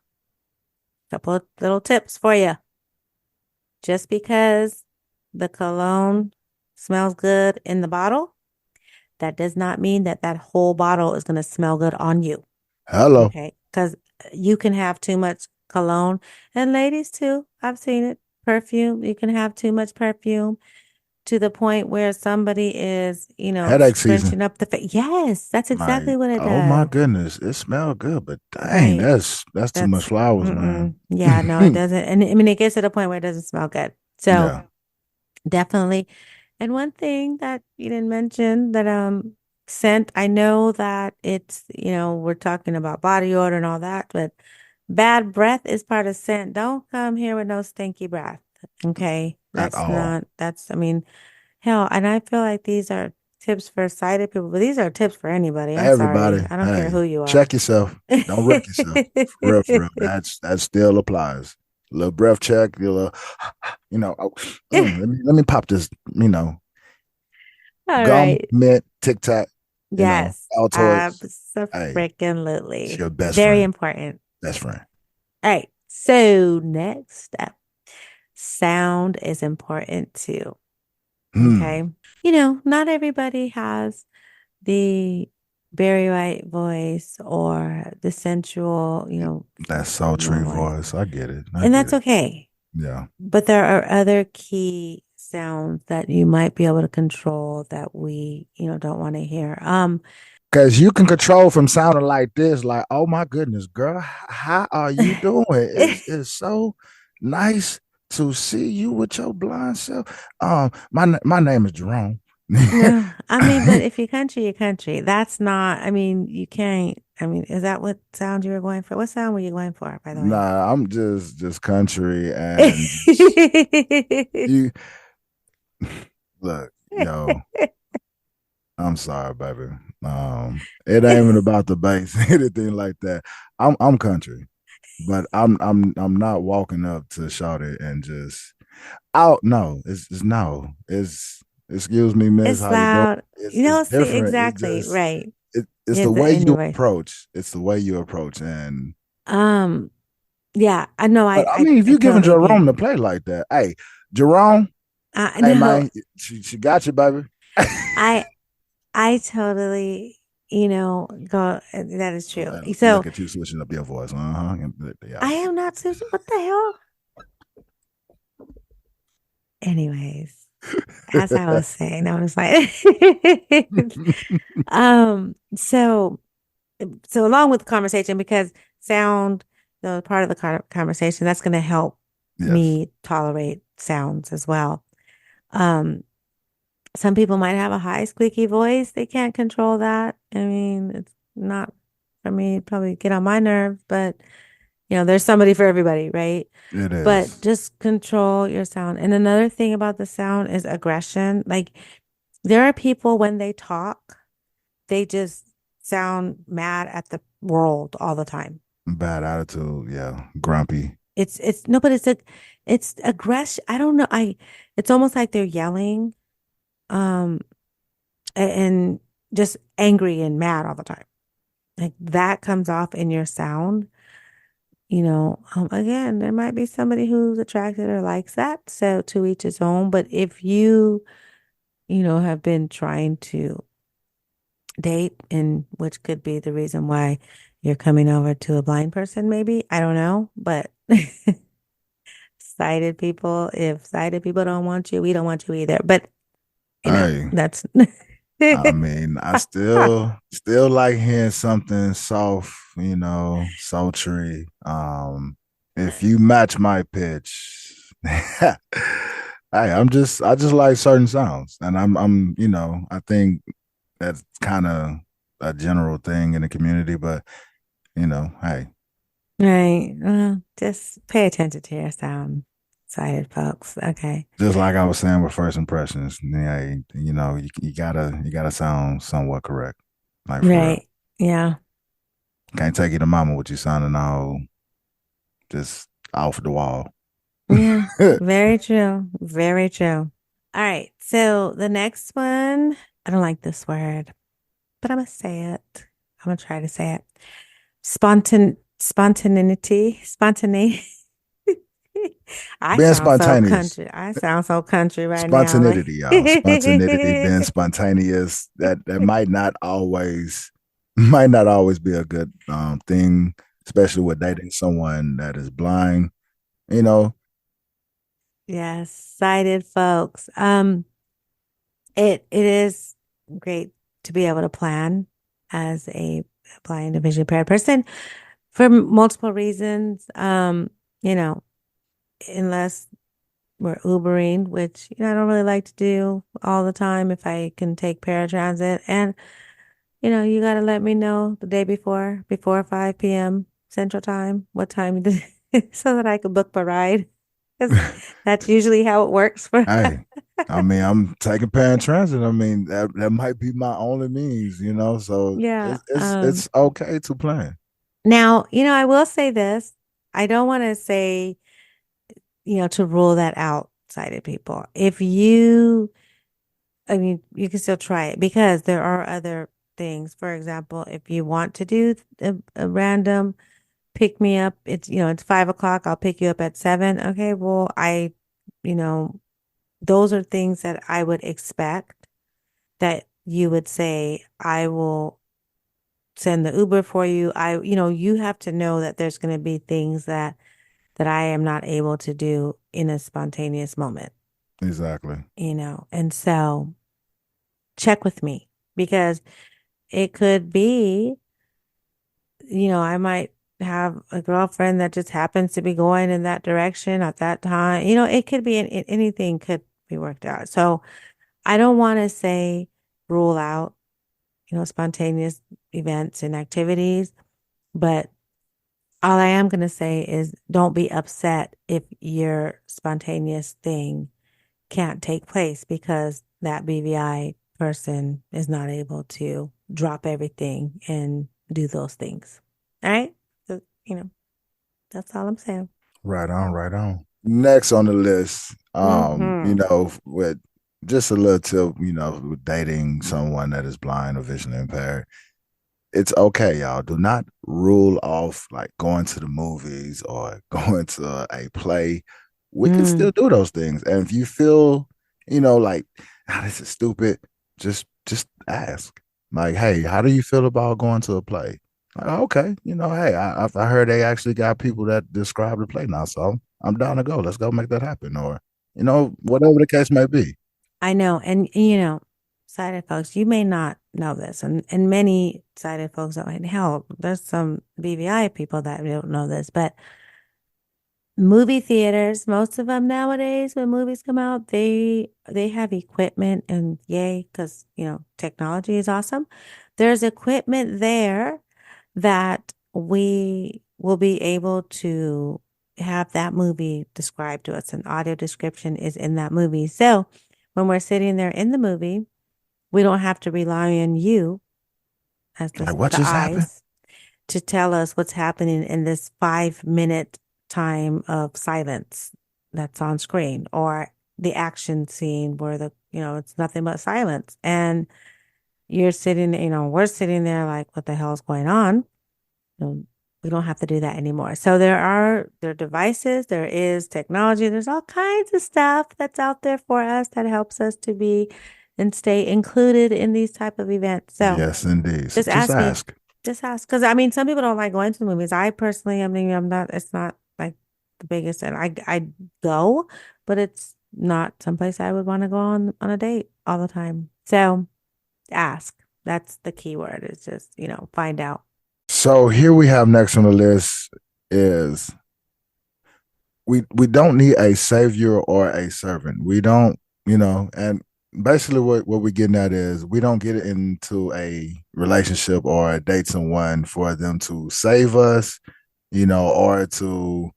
Speaker 5: couple of little tips for you. Just because the cologne smells good in the bottle, that does not mean that whole bottle is going to smell good on you.
Speaker 3: Hello.
Speaker 5: Okay. Because you can have too much cologne, and ladies too. I've seen it. Perfume. You can have too much perfume to the point where somebody is,
Speaker 3: Headache season.
Speaker 5: scrunching up the face. Yes, that's exactly
Speaker 3: Like,
Speaker 5: what it
Speaker 3: oh my
Speaker 5: does.
Speaker 3: goodness, it smells good, but dang,
Speaker 5: Right.
Speaker 3: that's too much flowers, man.
Speaker 5: Yeah, no, it doesn't. And I mean, it gets to the point where it doesn't smell good. So
Speaker 3: Yeah.
Speaker 5: definitely. And one thing that you didn't mention that scent, I know that it's, we're talking about body odor and all that, but bad breath is part of scent. Don't come here with no stinky breath. Okay.
Speaker 3: At all.
Speaker 5: I mean, hell, and I feel like these are tips for sighted people, but these are tips for anybody. I'm
Speaker 3: Everybody,
Speaker 5: sorry. I don't care
Speaker 3: hey,
Speaker 5: who you are.
Speaker 3: check yourself. Don't wreck yourself. For real. That still applies. A little breath check, let me pop this,
Speaker 5: All
Speaker 3: gum,
Speaker 5: right.
Speaker 3: mint, Tic Tac,
Speaker 5: Yes,
Speaker 3: Altoids. Hey,
Speaker 5: absolutely.
Speaker 3: it's your best
Speaker 5: Very
Speaker 3: friend.
Speaker 5: important.
Speaker 3: Best friend.
Speaker 5: All right. So next up, sound is important too. Okay. Not everybody has the Barry White voice or the sensual,
Speaker 3: That sultry
Speaker 5: voice.
Speaker 3: voice. I get it.
Speaker 5: And that's okay.
Speaker 3: Yeah.
Speaker 5: But there are other key sounds that you might be able to control that we, don't want to hear.
Speaker 3: Because you can control from sounding like this, like, oh my goodness, girl, how are you doing? It's so nice to see you with your blind self. My name is Jerome.
Speaker 5: No, I mean, but if you're country, you're country. That's not, I mean, you can't, I mean, is that what sound you were going for? What sound were you going for, by the way?
Speaker 3: Nah, I'm just country and you look, yo. I'm sorry, baby. It ain't even about the bass, anything like that. I'm country, but I'm not walking up to Shawty and just out. No, it's no. It's excuse me, miss.
Speaker 5: It's
Speaker 3: How you doing?
Speaker 5: loud.
Speaker 3: It's
Speaker 5: See,
Speaker 3: different.
Speaker 5: exactly, right.
Speaker 3: It's the way you approach. It's the way you approach, and
Speaker 5: yeah, I know.
Speaker 3: but I mean, if you're giving Jerome to play like that, hey, Jerome, hey
Speaker 5: no.
Speaker 3: man, she got you, baby.
Speaker 5: I totally, go. That is true.
Speaker 3: Look
Speaker 5: So
Speaker 3: at you switching up your voice. Yeah.
Speaker 5: I am not switching. What the hell? Anyways, as I was saying, I was like, so along with the conversation, because sound, part of the conversation, that's going to help me tolerate sounds as well. Some people might have a high squeaky voice. They can't control that. I mean, it's not for me, probably get on my nerves, but there's somebody for everybody, right?
Speaker 3: It is.
Speaker 5: But just control your sound. And another thing about the sound is aggression. Like there are people when they talk, they just sound mad at the world all the time.
Speaker 3: Bad attitude, yeah, grumpy.
Speaker 5: It's aggression. I don't know. It's almost like they're yelling, and just angry and mad all the time. Like that comes off in your sound. Again, there might be somebody who's attracted or likes that. So to each his own. But if you have been trying to date, and which could be the reason why you're coming over to a blind person, maybe, I don't know, but if sighted people don't want you, we don't want you either. But
Speaker 3: Hey,
Speaker 5: that's
Speaker 3: I mean, I still like hearing something soft, sultry. If you match my pitch, hey, I just like certain sounds, and I think that's kind of a general thing in the community, but hey,
Speaker 5: right. Just pay attention to your sound, sighted folks. Okay.
Speaker 3: just like I was saying with first impressions, yeah, you gotta sound somewhat correct, like for real.
Speaker 5: Right. Yeah.
Speaker 3: Can't take you to mama with you sounding all just off the wall.
Speaker 5: Yeah. Very true. Very true. All right. So the next one, I don't like this word, but I'm gonna say it. I'm gonna try to say it. Spontaneity. I
Speaker 3: Being
Speaker 5: sound so
Speaker 3: spontaneous.
Speaker 5: country. I sound so country right now.
Speaker 3: Spontaneity, y'all. Spontaneity, being spontaneous. That might not always be a good thing, especially with dating someone that is blind. You know,
Speaker 5: Yes, sighted folks. It is great to be able to plan as a blind and vision impaired person for multiple reasons. You know, unless we're Ubering, which I don't really like to do all the time if I can take paratransit. And you got to let me know the day before 5 p.m. Central Time, what time so that I can book my ride. 'Cause that's usually how it works for.
Speaker 3: hey, I mean, I'm taking paratransit. I mean, that might be my only means. So
Speaker 5: Yeah.
Speaker 3: it's okay to plan.
Speaker 5: Now, I will say this. I don't want to say, to rule that out, sighted people. I mean, you can still try it because there are other things. For example, if you want to do a random pick me up, it's 5 o'clock. I'll pick you up at 7. Okay. Well, you know, those are things that I would expect that you would say, I will send the Uber for you. You have to know that there's going to be things that I am not able to do in a spontaneous moment,
Speaker 3: Exactly.
Speaker 5: and so check with me because it could be, I might have a girlfriend that just happens to be going in that direction at that time. It could be anything could be worked out. So I don't want to say rule out, spontaneous events and activities, but all I am going to say is don't be upset if your spontaneous thing can't take place because that BVI person is not able to drop everything and do those things. All right? So, that's all I'm saying.
Speaker 3: Right on, right on. Next on the list,
Speaker 5: Hmm.
Speaker 3: with just a little tip, with dating someone that is blind or vision impaired, it's okay, y'all. Do not rule off like going to the movies or going to a play. We can still
Speaker 5: Mm.
Speaker 3: do those things. And if you feel, like, this is stupid, just ask. Like, hey, how do you feel about going to a play? Like, okay, hey, I heard they actually got people that describe the play now, so I'm down to go. Let's go make that happen, or whatever the case may be.
Speaker 5: I know. And, sighted folks, you may not know this, and many sighted folks don't. And hell, there's some BVI people that don't know this, but movie theaters, most of them nowadays, when movies come out, they have equipment, and yay, because technology is awesome. There's equipment there that we will be able to have that movie described to us. An audio description is in that movie. So when we're sitting there in the movie, we don't have to rely on you as
Speaker 3: Like, what
Speaker 5: the
Speaker 3: just happened?
Speaker 5: eyes to tell us what's happening in this 5 minute time of silence that's on screen, or the action scene where it's nothing but silence. And you're sitting, we're sitting there like, what the hell is going on? We don't have to do that anymore. So there are devices, there is technology, there's all kinds of stuff that's out there for us that helps us to be and stay included in these type of events. So
Speaker 3: Yes, indeed. So
Speaker 5: just
Speaker 3: just
Speaker 5: ask me.
Speaker 3: ask.
Speaker 5: Just ask. Because I mean, some people don't like going to the movies. I personally, I mean, it's not like the biggest, and I go, but it's not someplace I would want to go on a date all the time. So ask. That's the key word. It's just, find out.
Speaker 3: So here we have next on the list is we don't need a savior or a servant. We don't, and basically what we're getting at is we don't get into a relationship or date someone for them to save us, or to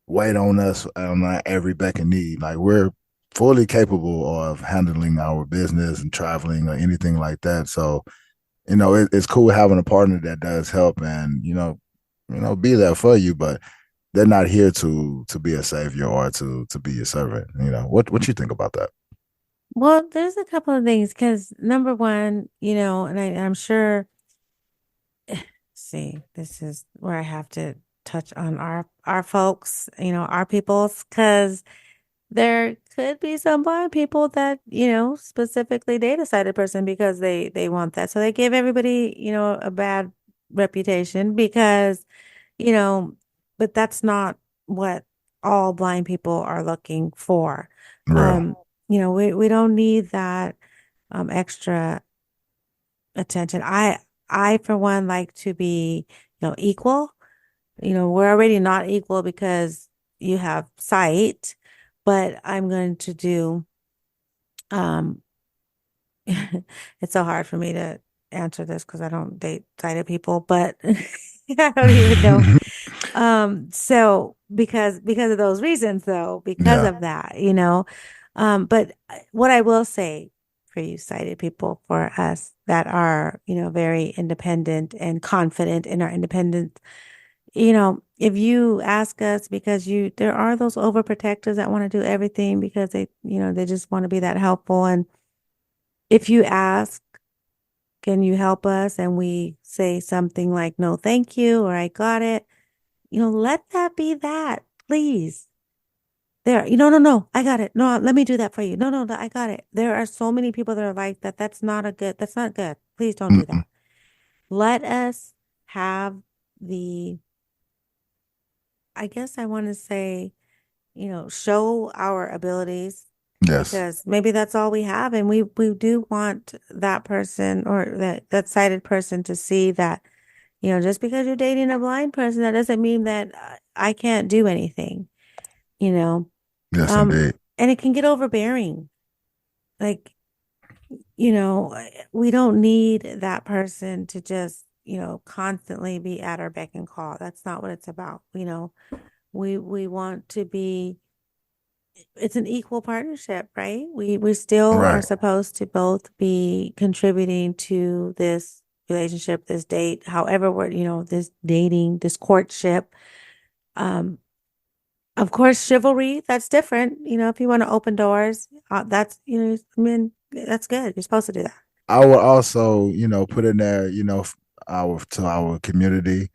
Speaker 3: wait on us on our every beck and need. Like we're fully capable of handling our business and traveling or anything like that. So, it's cool having a partner that does help and, be there for you, but they're not here to be a savior or to be your servant. What you think about that?
Speaker 5: Well, there's a couple of things because number one, and I'm sure, see, this is where I have to touch on our folks, our peoples, because there could be some blind people that, specifically date a sighted person because they want that. So they give everybody, a bad reputation because, you know, but that's not what all blind people are looking for.
Speaker 3: Real.
Speaker 5: We don't need that extra attention. I for one like to be, equal. We're already not equal because you have sight, but I'm going to do um it's so hard for me to answer this because I don't date sighted people, but I don't even know. So because of those reasons though, because
Speaker 3: Yeah.
Speaker 5: of that, but what I will say for you sighted people, for us that are, very independent and confident in our independence, if you ask us because there are those overprotectors that want to do everything because they just want to be that helpful. And if you ask, can you help us? And we say something like, no, thank you, or I got it, let that be that, please. There, no, I got it. No, let me do that for you. No, I got it. There are so many people that are like that. That's not good. Please don't do
Speaker 3: Mm-mm.
Speaker 5: that. Let us have I guess I want to say, show our abilities
Speaker 3: Yes.
Speaker 5: because maybe that's all we have. And we do want that person or that sighted person to see that, just because you're dating a blind person, that doesn't mean that I can't do anything, you know.
Speaker 3: Yes,
Speaker 5: Um,
Speaker 3: indeed.
Speaker 5: and it can get overbearing. Like, we don't need that person to just, constantly be at our beck and call. That's not what it's about. We want to be, it's an equal partnership, right? We still are
Speaker 3: Right.
Speaker 5: supposed to both be contributing to this relationship, this date, however we're, this dating, this courtship. Um, of course, chivalry, that's different. If you want to open doors, that's, I mean, that's good. You're supposed to do that.
Speaker 3: I would also, put in there, our to our community,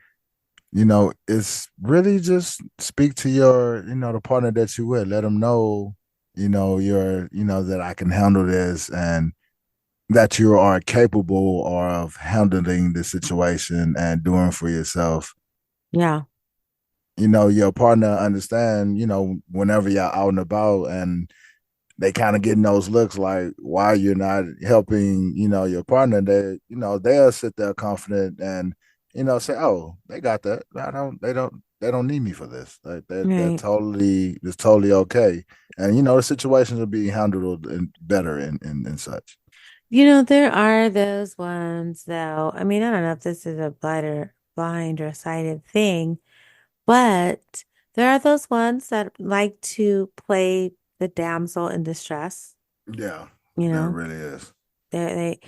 Speaker 3: it's really just speak to your, the partner that you with. Let them know, that I can handle this and that you are capable of handling the situation and doing for yourself.
Speaker 5: Yeah.
Speaker 3: Your partner understand, whenever you're out and about and they kind of getting those looks like why you're not helping, your partner, they'll sit there confident and, say, oh, they got that. They don't need me for this. Like
Speaker 5: Right.
Speaker 3: it's totally okay. And the situations will be handled better and such.
Speaker 5: There are those ones though. I mean, I don't know if this is a blind or sighted thing, but there are those ones that like to play the damsel in distress,
Speaker 3: Yeah,
Speaker 5: you
Speaker 3: that
Speaker 5: know.
Speaker 3: really is.
Speaker 5: They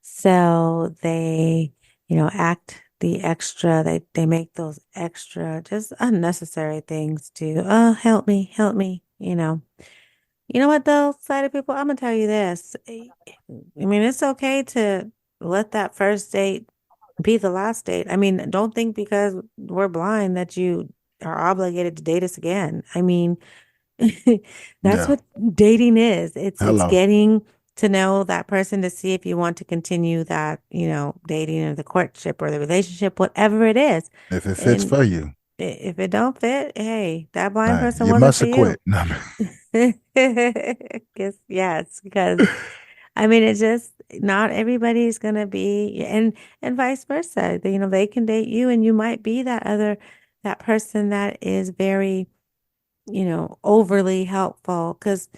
Speaker 5: so they, act the extra, they make those extra just unnecessary things to, oh, help me, You know what though, sighted people, I'm gonna tell you this. I mean, it's okay to let that first date be the last date. I mean, don't think because we're blind that you are obligated to date us again. I mean, that's
Speaker 3: Yeah.
Speaker 5: what dating is. It's
Speaker 3: Hello.
Speaker 5: getting to know that person to see if you want to continue that, dating or the courtship or the relationship, whatever it is.
Speaker 3: If it fits
Speaker 5: And
Speaker 3: for you,
Speaker 5: if it don't fit, hey, that blind
Speaker 3: hey,
Speaker 5: person
Speaker 3: you
Speaker 5: wasn't
Speaker 3: must
Speaker 5: for
Speaker 3: have
Speaker 5: you.
Speaker 3: quit. No,
Speaker 5: Yes, because I mean, it's just not everybody's gonna be, and vice versa. They can date you, and you might be that person that is very, overly helpful. Because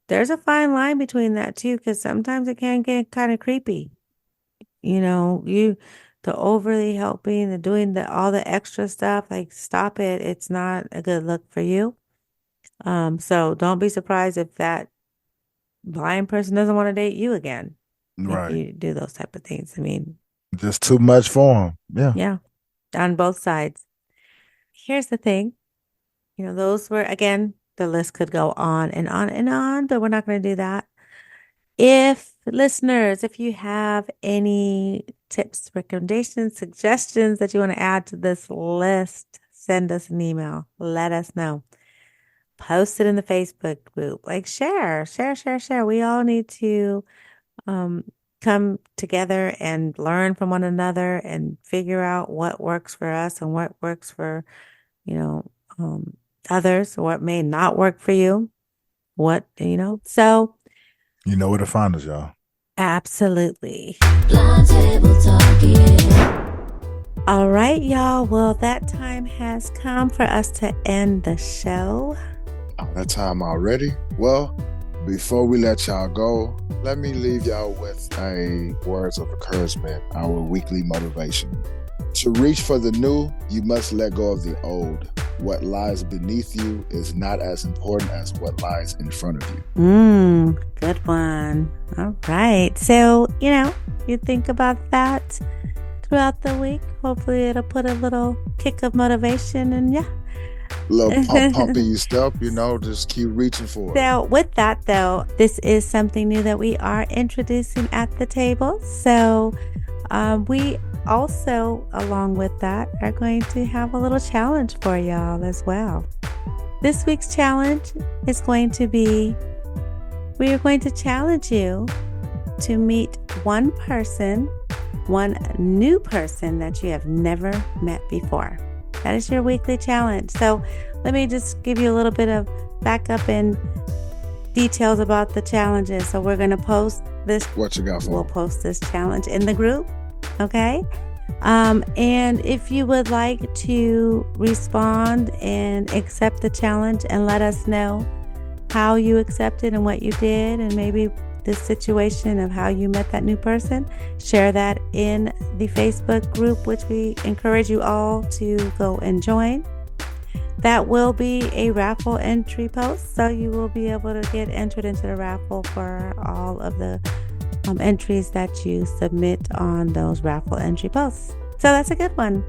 Speaker 5: there's a fine line between that too. Because sometimes it can get kind of creepy. The overly helping, the doing all the extra stuff. Like, stop it. It's not a good look for you. So don't be surprised if that blind person doesn't want to date you again. If
Speaker 3: right.
Speaker 5: you do those type of things. I mean,
Speaker 3: Just too much for him. Yeah.
Speaker 5: yeah, on both sides. Here's the thing. Those were, again, the list could go on and on and on, but we're not going to do that. If you have any tips, recommendations, suggestions that you want to add to this list, send us an email. Let us know. Post it in the Facebook group. Like, share. We all need to come together and learn from one another and figure out what works for us and what works for, others, or what may not work for you. So
Speaker 3: You know where to find us, y'all.
Speaker 5: absolutely.
Speaker 4: Blind Table Talking.
Speaker 5: All right, y'all. Well, that time has come for us to end the show.
Speaker 6: Oh, that time already? Well, before we let y'all go, let me leave y'all with a words of encouragement, our weekly motivation. To reach for the new, you must let go of the old. What lies beneath you is not as important as what lies in front of you.
Speaker 5: Good one. All right. So, you think about that throughout the week. Hopefully it'll put a little kick of motivation, and
Speaker 6: A little pump in your step, just keep reaching for it.
Speaker 5: So with that, though, this is something new that we are introducing at the table. So we also, along with that, are going to have a little challenge for y'all as well. This week's challenge is going to be, we are going to challenge you to meet one new person that you have never met before. That is your weekly challenge. So let me just give you a little bit of backup and details about the challenges. So we're going to post this.
Speaker 6: What you got for
Speaker 5: We'll
Speaker 6: me?
Speaker 5: post this challenge in the group. Okay. And if you would like to respond and accept the challenge and let us know how you accepted and what you did, and maybe the situation of how you met that new person, share that in the Facebook group, which we encourage you all to go and join. That will be a raffle entry post, so you will be able to get entered into the raffle for all of the entries that you submit on those raffle entry posts. So that's a good one.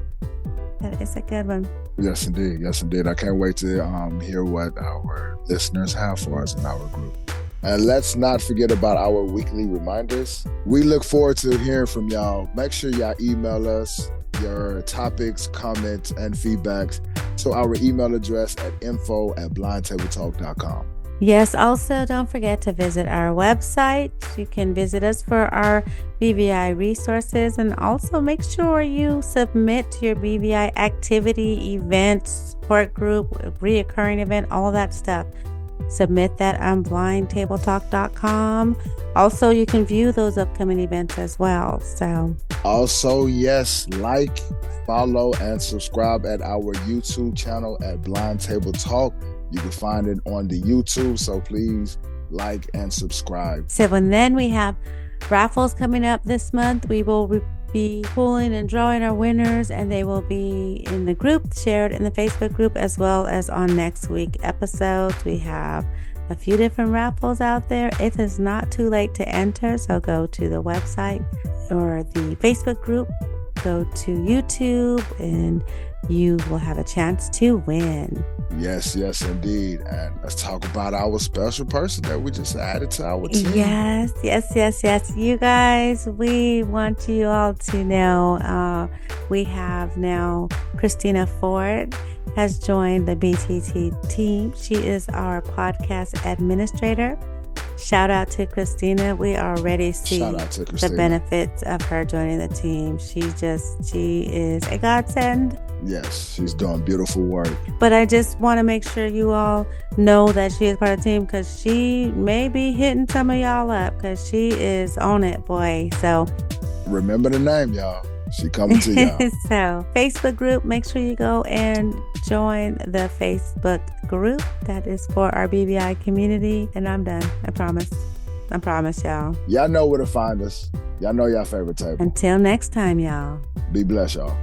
Speaker 5: That is a good one.
Speaker 6: Yes, indeed. Yes, indeed. I can't wait to hear what our listeners have for us in our group. And let's not forget about our weekly reminders. We look forward to hearing from y'all. Make sure y'all email us your topics, comments, and feedbacks to our email address at info@blindtabletalk.com.
Speaker 5: Yes, also don't forget to visit our website. You can visit us for our BVI resources, and also make sure you submit your BVI activity, event, support group, reoccurring event, all that stuff. Submit that on blindtabletalk.com. Also, you can view those upcoming events as well. So
Speaker 6: also, yes, like, follow, and subscribe at our YouTube channel at Blind Table Talk. You can find it on the YouTube, so please like and subscribe.
Speaker 5: So, and then we have raffles coming up this month. We will be pulling and drawing our winners, and they will be in the group, shared in the Facebook group, as well as on next week episodes. We have a few different raffles out there. It is not too late to enter, so go to the website or the Facebook group go to YouTube and you will have a chance to win.
Speaker 6: Yes, indeed. And let's talk about our special person that we just added to our team.
Speaker 5: Yes. You guys, we want you all to know we have now Christina Ford has joined the BTT team. She is our podcast administrator. Shout out to Christina. We already see the benefits of her joining the team. She is a godsend.
Speaker 6: Yes, she's doing beautiful work.
Speaker 5: But I just want to make sure you all know that she is part of the team, because she may be hitting some of y'all up, because she is on it, boy. So
Speaker 6: remember the name, y'all. She coming to y'all.
Speaker 5: So, Facebook group, make sure you go and join the Facebook group. That is for our BBI community. And I'm done. I promise, y'all.
Speaker 6: Y'all know where to find us. Y'all know y'all favorite table.
Speaker 5: Until next time, y'all.
Speaker 6: Be blessed, y'all.